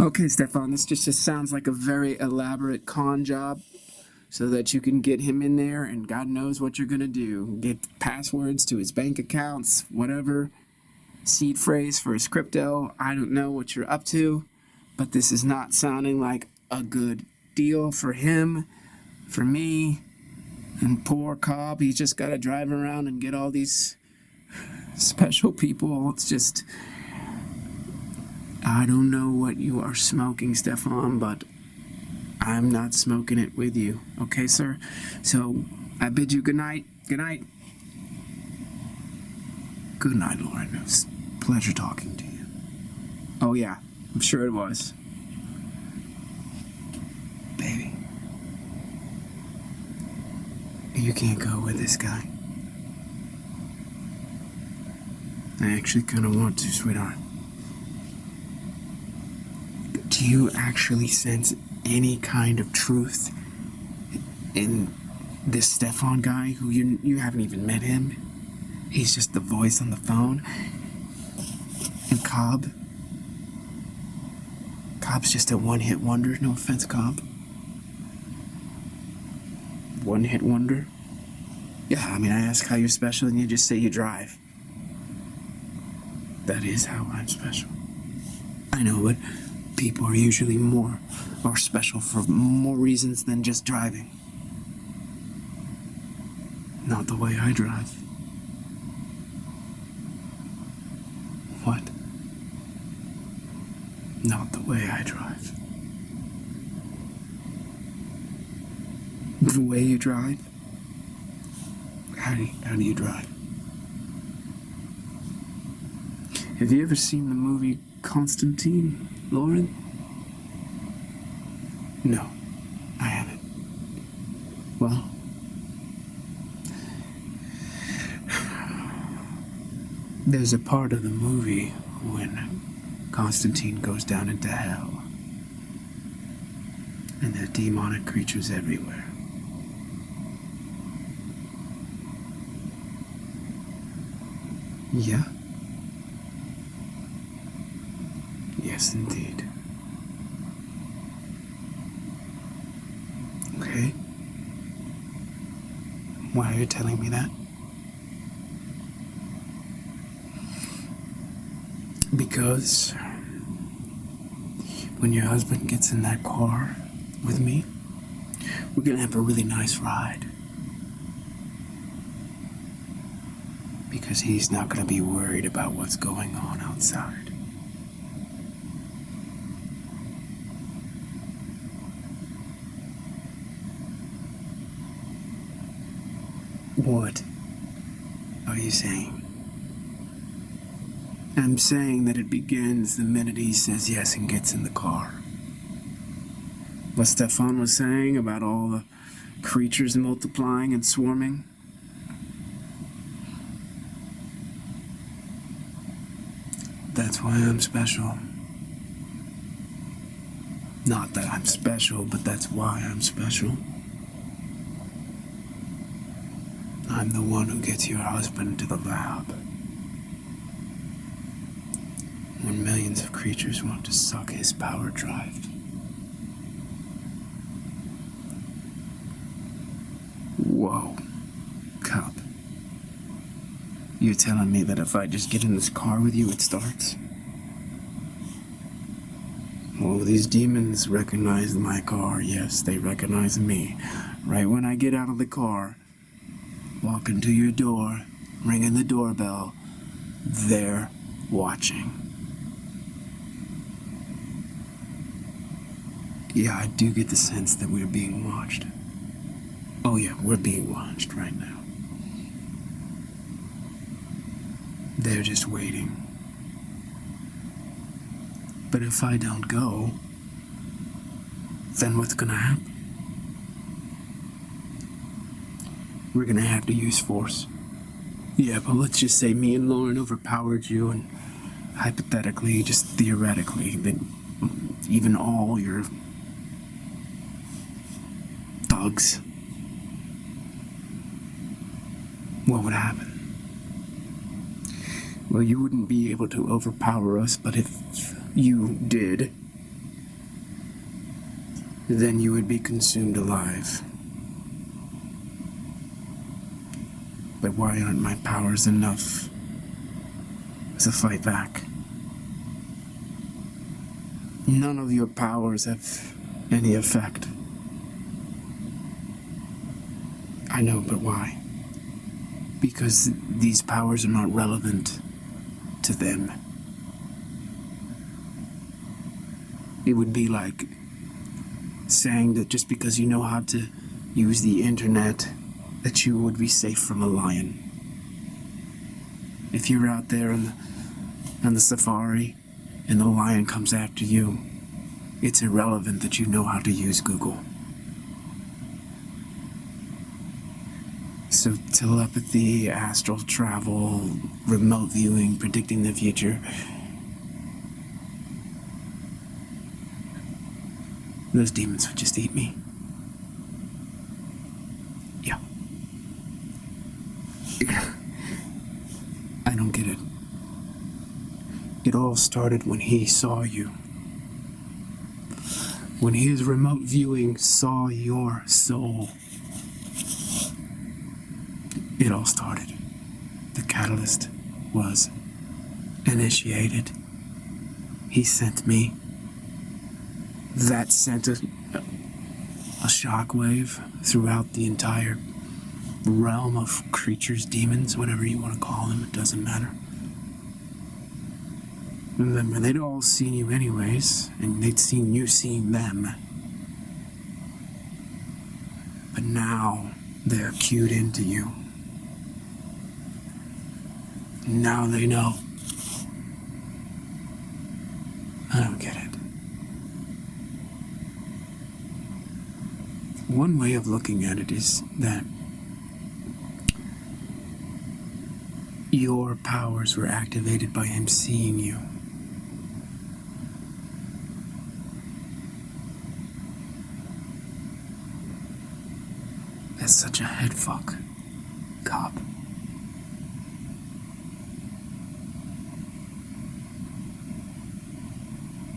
Okay, Stefan, this just sounds like a very elaborate con job so that you can get him in there and God knows what you're gonna do. Get passwords to his bank accounts, whatever. Seed phrase for his crypto. I don't know what you're up to, but this is not sounding like a good deal for him, for me, and poor Cobb. He's just got to drive around and get all these special people. It's just, I don't know what you are smoking, Stefan, but I'm not smoking it with you. Okay, sir? So I bid you good night. Good night. Good night, Lauren. It was a pleasure talking to you. Oh, yeah. I'm sure it was. Baby. You can't go with this guy. I actually kind of want to, sweetheart. Do you actually sense any kind of truth in this Stefan guy who you haven't even met him? He's just the voice on the phone. And Cobb? Cobb's just a one-hit wonder. No offense, Cobb. One-hit wonder? Yeah, I mean, I ask how you're special and you just say you drive. That is how I'm special. I know, but people are usually more special for more reasons than just driving. Not the way I drive. What? Not the way I drive. The way you drive? How do you drive? Have you ever seen the movie Constantine, Lauren? No, I haven't. Well, there's a part of the movie when Constantine goes down into hell, and there are demonic creatures everywhere. Yeah? Yes, indeed. Okay. Why are you telling me that? Because when your husband gets in that car with me, we're gonna have a really nice ride. Because he's not gonna be worried about what's going on outside. What are you saying? I'm saying that it begins the minute he says yes and gets in the car. What Stefan was saying about all the creatures multiplying and swarming. That's why I'm special. Not that I'm special, but that's why I'm special. I'm the one who gets your husband to the lab. When millions of creatures want to suck his power drive. Whoa, Cup. You're telling me that if I just get in this car with you, it starts? Well, these demons recognize my car. Yes, they recognize me. Right when I get out of the car, walk into your door, ringing the doorbell, they're watching. Yeah, I do get the sense that we're being watched. Oh yeah, we're being watched right now. They're just waiting. But if I don't go, then what's gonna happen? We're gonna have to use force. Yeah, but let's just say me and Lauren overpowered you, and hypothetically, just theoretically, that even all your thugs, what would happen? Well, you wouldn't be able to overpower us, but if you did, then you would be consumed alive. But why aren't my powers enough to fight back? None of your powers have any effect. I know, but why? Because these powers are not relevant to them. It would be like saying that just because you know how to use the internet, that you would be safe from a lion. If you're out there on the safari and the lion comes after you, it's irrelevant that you know how to use Google. So telepathy, astral travel, remote viewing, predicting the future. Those demons would just eat me. Yeah. I don't get it. It all started when he saw you. When his remote viewing saw your soul. It all started. The catalyst was initiated. He sent me. That sent a shockwave throughout the entire realm of creatures, demons, whatever you want to call them, it doesn't matter. Remember, they'd all seen you anyways, and they'd seen you seeing them. But now, they're cued into you. Now they know. I don't get it. One way of looking at it is that your powers were activated by him seeing you. That's such a headfuck, cop.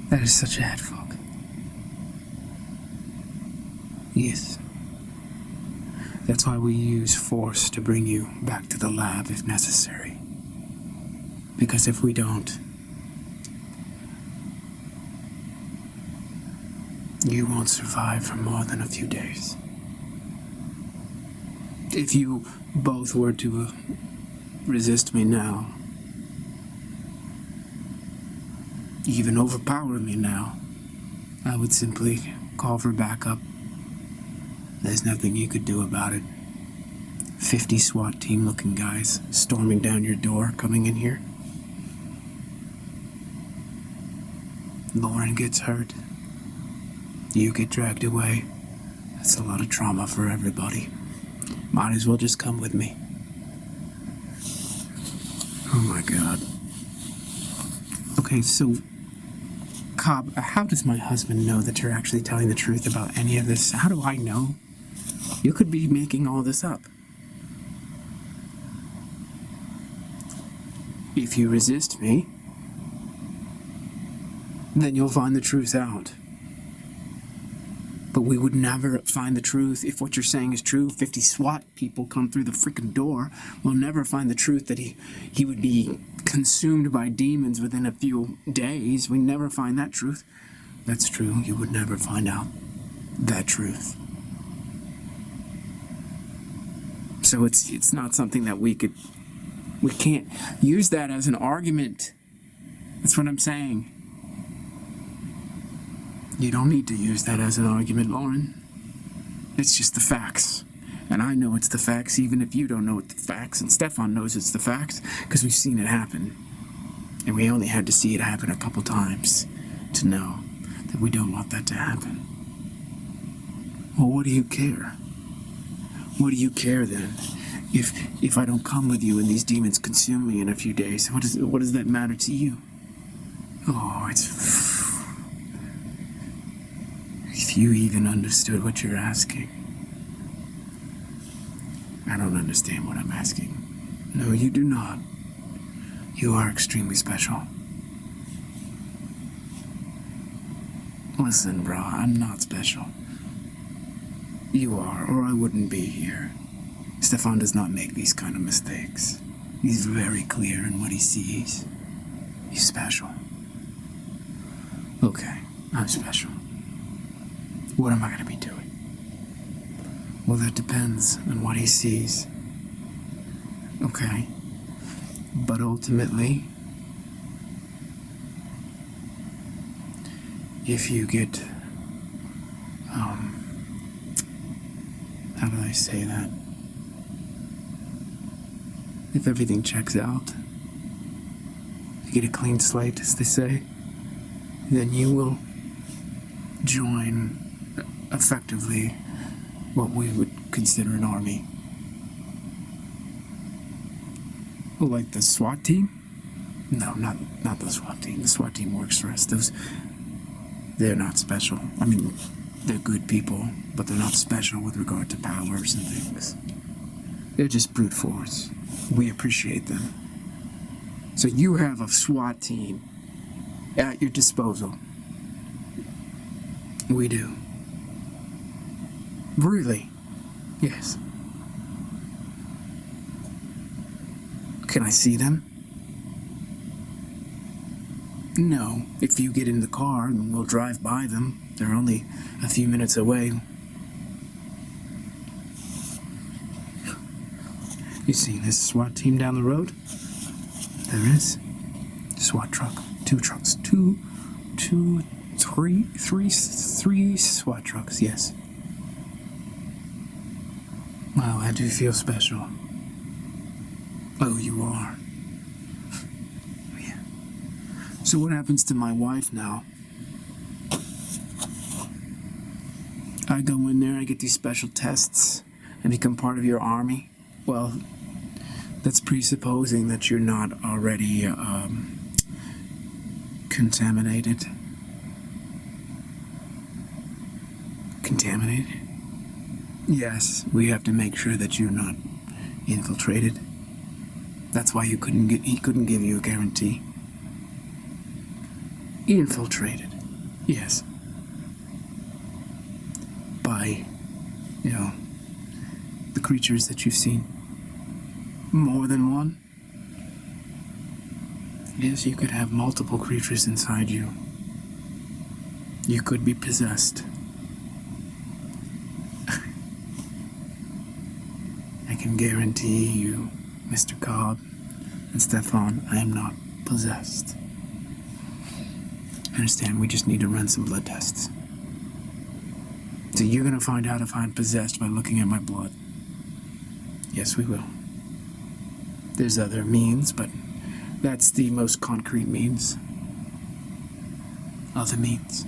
That is such a headfuck. Yes. That's why we use force to bring you back to the lab if necessary. Because if we don't, you won't survive for more than a few days. If you both were to resist me now, even overpower me now, I would simply call for backup. There's nothing you could do about it. 50 SWAT team looking guys storming down your door, coming in here. Lauren gets hurt. You get dragged away. That's a lot of trauma for everybody. Might as well just come with me. Oh my God. Okay, so, Cobb, how does my husband know that you're actually telling the truth about any of this? How do I know? You could be making all this up. If you resist me, then you'll find the truth out. But we would never find the truth if what you're saying is true. 50 SWAT people come through the freaking door. We'll never find the truth that he would be consumed by demons within a few days. We never find that truth. That's true. You would never find out that truth. So it's not something that we can't use that as an argument. That's what I'm saying. You don't need to use that as an argument, Lauren. It's just the facts. And I know it's the facts, even if you don't know it's the facts. And Stefan knows it's the facts, because we've seen it happen. And we only had to see it happen a couple times to know that we don't want that to happen. Well, what do you care? What do you care then? If I don't come with you and these demons consume me in a few days, what does that matter to you? Oh, it's... If you even understood what you're asking. I don't understand what I'm asking. No, you do not. You are extremely special. Listen, bro, I'm not special. You are, or I wouldn't be here. Stefan does not make these kind of mistakes. He's very clear in what he sees. He's special. Okay, I'm special. What am I going to be doing? Well, that depends on what he sees. Okay. But ultimately, if you get, how do I say that? If everything checks out, you get a clean slate, as they say, then you will join effectively what we would consider an army. Like the SWAT team? No, not the SWAT team. The SWAT team works for us. They're not special. I mean, they're good people, but they're not special with regard to powers and things. They're just brute force. We appreciate them. So you have a SWAT team at your disposal. We do. Really? Yes. Can I see them? No. If you get in the car, and we'll drive by them. They're only a few minutes away. You see this SWAT team down the road? There is. SWAT truck. 2 trucks. Three SWAT trucks, yes. Wow, I do feel special. Oh, you are. Yeah. So what happens to my wife now? I go in there, I get these special tests, and become part of your army. Well, that's presupposing that you're not already contaminated. Contaminated? Yes, we have to make sure that you're not infiltrated. That's why he couldn't give you a guarantee. Infiltrated. Yes. By, the creatures that you've seen. More than one? Yes, you could have multiple creatures inside you. You could be possessed. I can guarantee you, Mr. Cobb and Stefan, I am not possessed. I understand, we just need to run some blood tests. So you're gonna find out if I'm possessed by looking at my blood. Yes, we will. There's other means, but that's the most concrete means. Other means.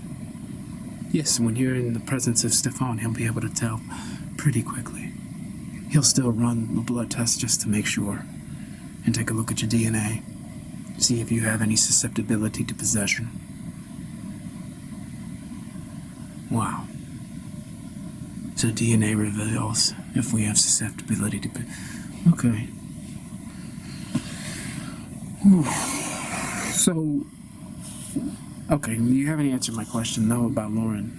Yes, when you're in the presence of Stefan, he'll be able to tell pretty quickly. He'll still run the blood test just to make sure, and take a look at your DNA, see if you have any susceptibility to possession. Wow. So DNA reveals if we have susceptibility to... Okay. Whew. So... Okay, you haven't answered my question, though, about Lauren.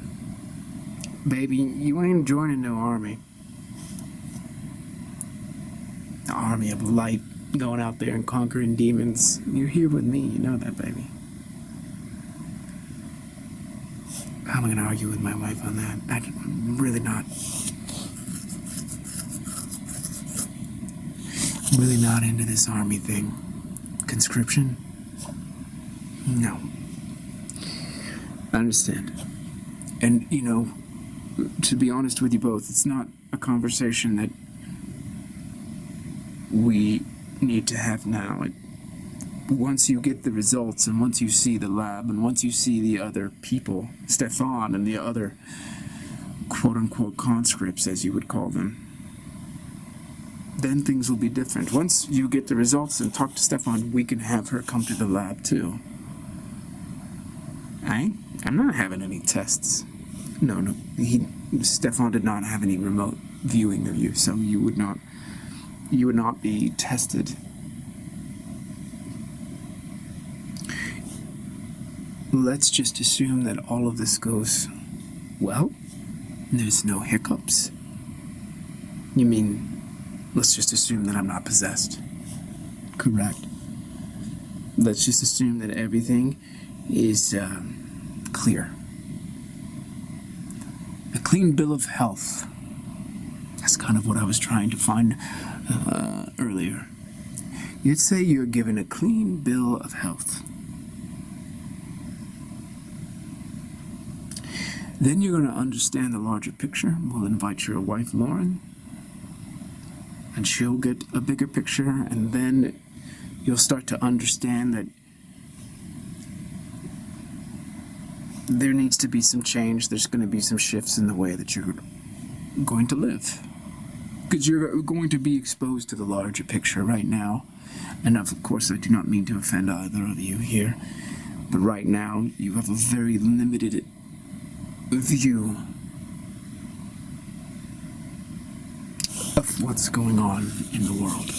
Baby, you ain't joining no army. The army of light, going out there and conquering demons. You're here with me, you know that, baby. How am I going to argue with my wife on that? I'm really not. Really not into this army thing. Conscription? No. I understand. And, to be honest with you both, it's not a conversation that we need to have now. Like, once you get the results, and once you see the lab, and once you see the other people, Stefan and the other quote-unquote conscripts, as you would call them, then things will be different. Once you get the results and talk to Stefan, we can have her come to the lab too. I'm not having any tests. No. Stefan did not have any remote viewing of you, so you would not be tested. Let's just assume that all of this goes well. There's no hiccups. You mean, let's just assume that I'm not possessed. Correct. Let's just assume that everything is clear. A clean bill of health. That's kind of what I was trying to find earlier. You'd say you're given a clean bill of health. Then you're going to understand the larger picture. We'll invite your wife, Lauren, and she'll get a bigger picture, and then you'll start to understand that there needs to be some change. There's going to be some shifts in the way that you're going to live. Because you're going to be exposed to the larger picture right now. And of course, I do not mean to offend either of you here, but right now, you have a very limited view of what's going on in the world.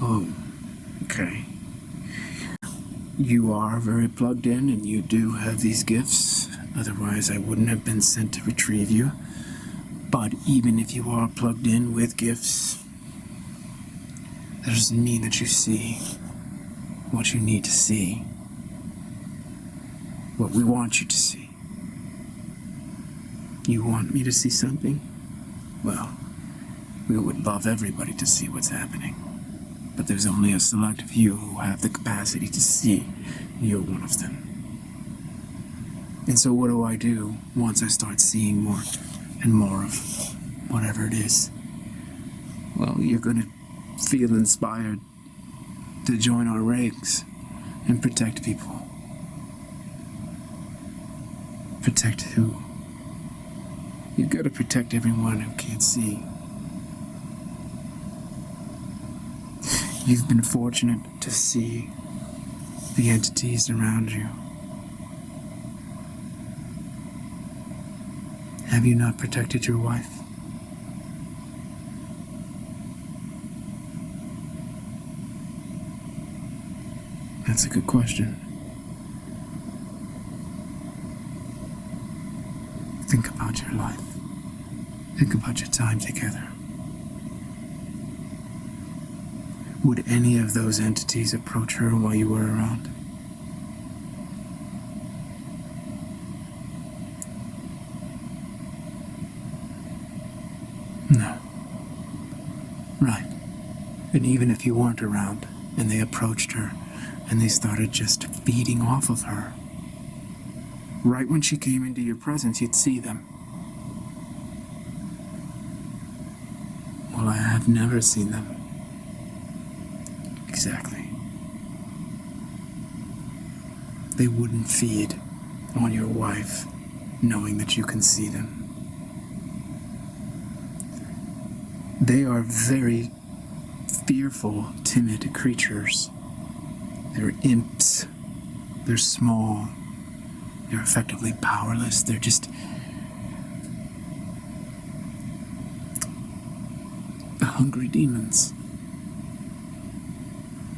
Oh, okay. You are very plugged in, and you do have these gifts. Otherwise, I wouldn't have been sent to retrieve you. But even if you are plugged in with gifts, that doesn't mean that you see what you need to see. What we want you to see. You want me to see something? well, we would love everybody to see what's happening. But there's only a select few who have the capacity to see. You're one of them. And so what do once I start seeing more and more of whatever it is? Well, you're going to feel inspired to join our ranks and protect people. Protect who? You gotta protect everyone who can't see. You've been fortunate to see the entities around you. Have you not protected your wife? That's a good question. Think about your life. Think about your time together. Would any of those entities approach her while you were around? No. Right. And even if you weren't around, and they approached her, and they started just feeding off of her, right when she came into your presence, you'd see them. Well, I have never seen them. Exactly. They wouldn't feed on your wife, knowing that you can see them. They are very fearful, timid creatures. They're imps. They're small. They're effectively powerless. They're just hungry demons.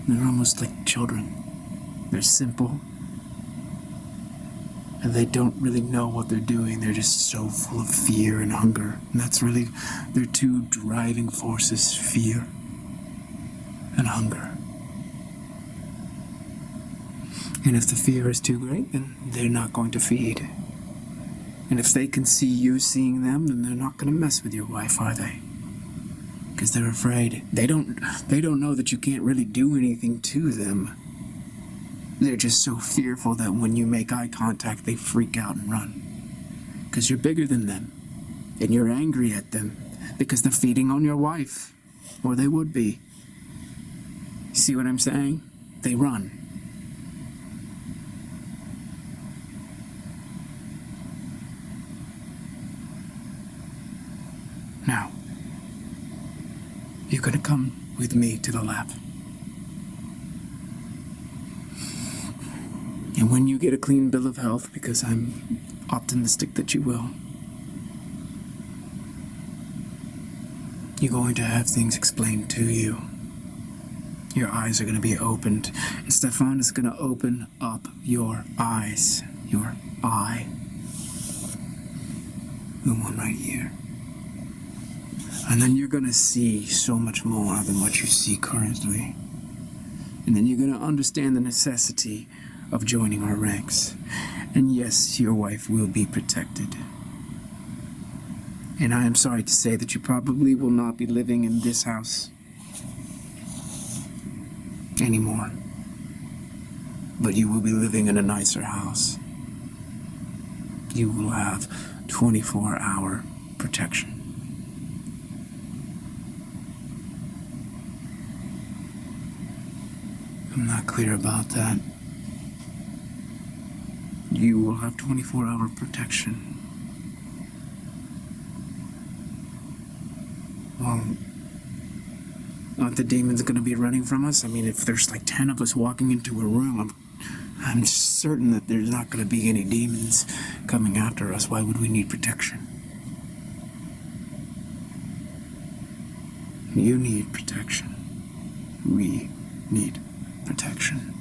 They're almost like children. They're simple. And they don't really know what they're doing. They're just so full of fear and hunger. And that's really their two driving forces, fear and hunger. And if the fear is too great, then they're not going to feed. And if they can see you seeing them, then they're not going to mess with your wife, are they? Because they're afraid. They don't know that you can't really do anything to them. They're just so fearful that when you make eye contact, they freak out and run. Because you're bigger than them. And you're angry at them. Because they're feeding on your wife. Or they would be. See what I'm saying? They run. Now, you're gonna come with me to the lab. And when you get a clean bill of health, because I'm optimistic that you will, you're going to have things explained to you. Your eyes are going to be opened. And Stefan is going to open up your eyes. Your eye. The one right here. And then you're going to see so much more than what you see currently. And then you're going to understand the necessity of joining our ranks. And yes, your wife will be protected. And I am sorry to say that you probably will not be living in this house anymore. But you will be living in a nicer house. You will have 24-hour protection. I'm not clear about that. You will have 24-hour protection. Well, aren't the demons going to be running from us? I mean, if there's like 10 of us walking into a room, I'm certain that there's not going to be any demons coming after us. Why would we need protection? You need protection. We need protection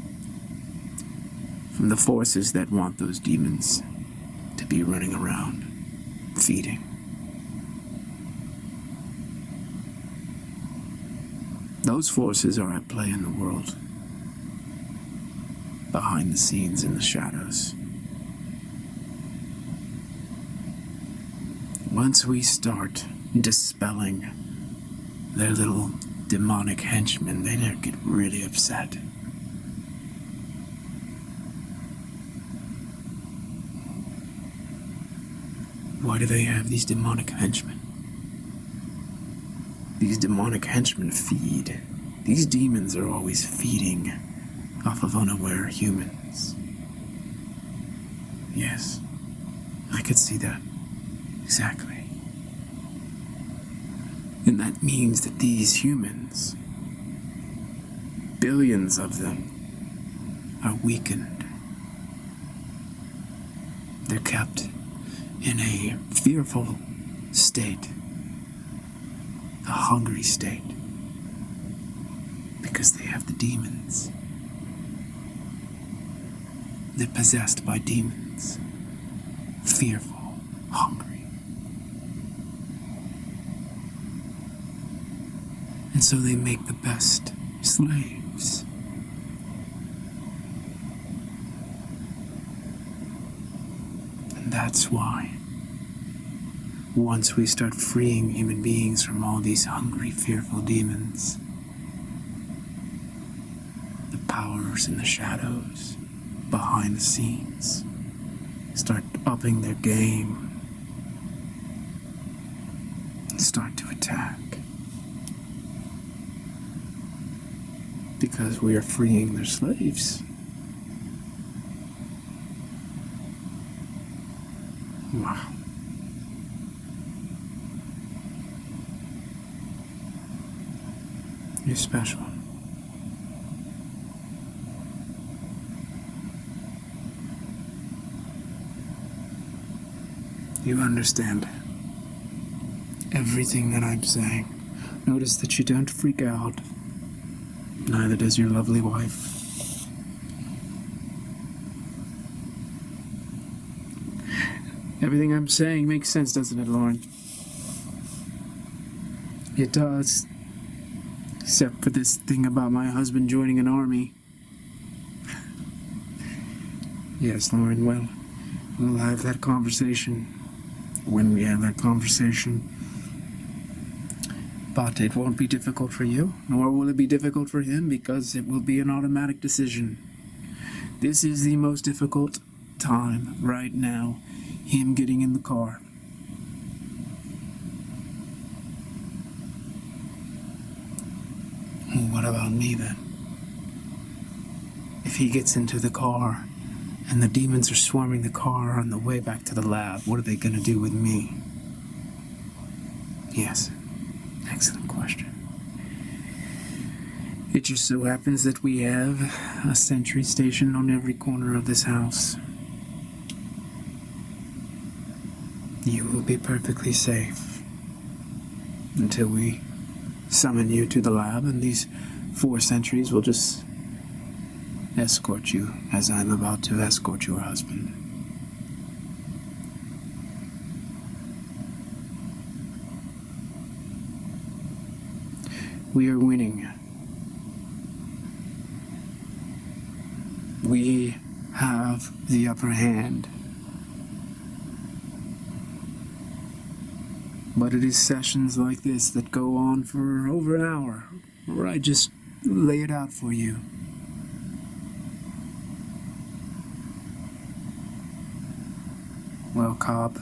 from the forces that want those demons to be running around, feeding. Those forces are at play in the world, behind the scenes in the shadows. Once we start dispelling their little demonic henchmen, they get really upset. Why do they have these demonic henchmen? These demonic henchmen feed. These demons are always feeding off of unaware humans. Yes, I could see that. Exactly. And that means that these humans, billions of them, are weakened. They're kept in a fearful state, a hungry state, because they have the demons. They're possessed by demons, fearful, hungry. And so they make the best slaves. And that's why, once we start freeing human beings from all these hungry, fearful demons, the powers in the shadows, behind the scenes, start upping their game and start to attack. Because we are freeing their slaves. Wow. You're special. You understand everything that I'm saying. Notice that you don't freak out. Neither does your lovely wife. Everything I'm saying makes sense, doesn't it, Lauren? It does. Except for this thing about my husband joining an army. Yes, Lauren, well, we'll have that conversation when we have that conversation. But it won't be difficult for you, nor will it be difficult for him, because it will be an automatic decision. This is the most difficult time right now, him getting in the car. Well, what about me then? If he gets into the car and the demons are swarming the car on the way back to the lab, what are they going to do with me? Yes. Excellent question. It just so happens that we have a sentry stationed on every corner of this house. You will be perfectly safe until we summon you to the lab, and these 4 sentries will just escort you as I'm about to escort your husband. We are winning. We have the upper hand. But it is sessions like this that go on for over an hour, where I just lay it out for you. Well, Cobb,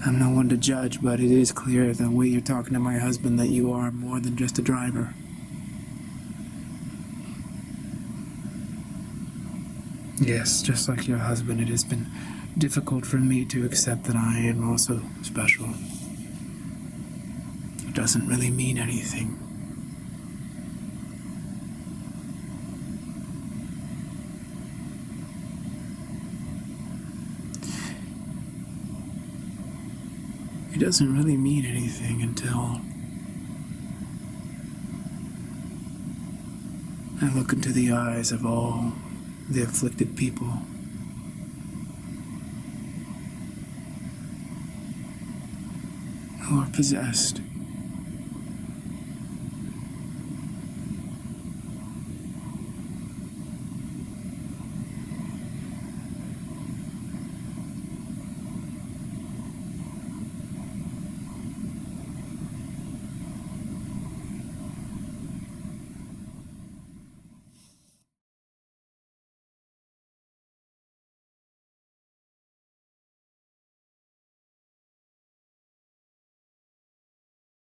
I'm no one to judge, but it is clear the way you're talking to my husband that you are more than just a driver. Yes, just like your husband, it has been difficult for me to accept that I am also special. It doesn't really mean anything. It doesn't really mean anything until I look into the eyes of all the afflicted people. Who are possessed.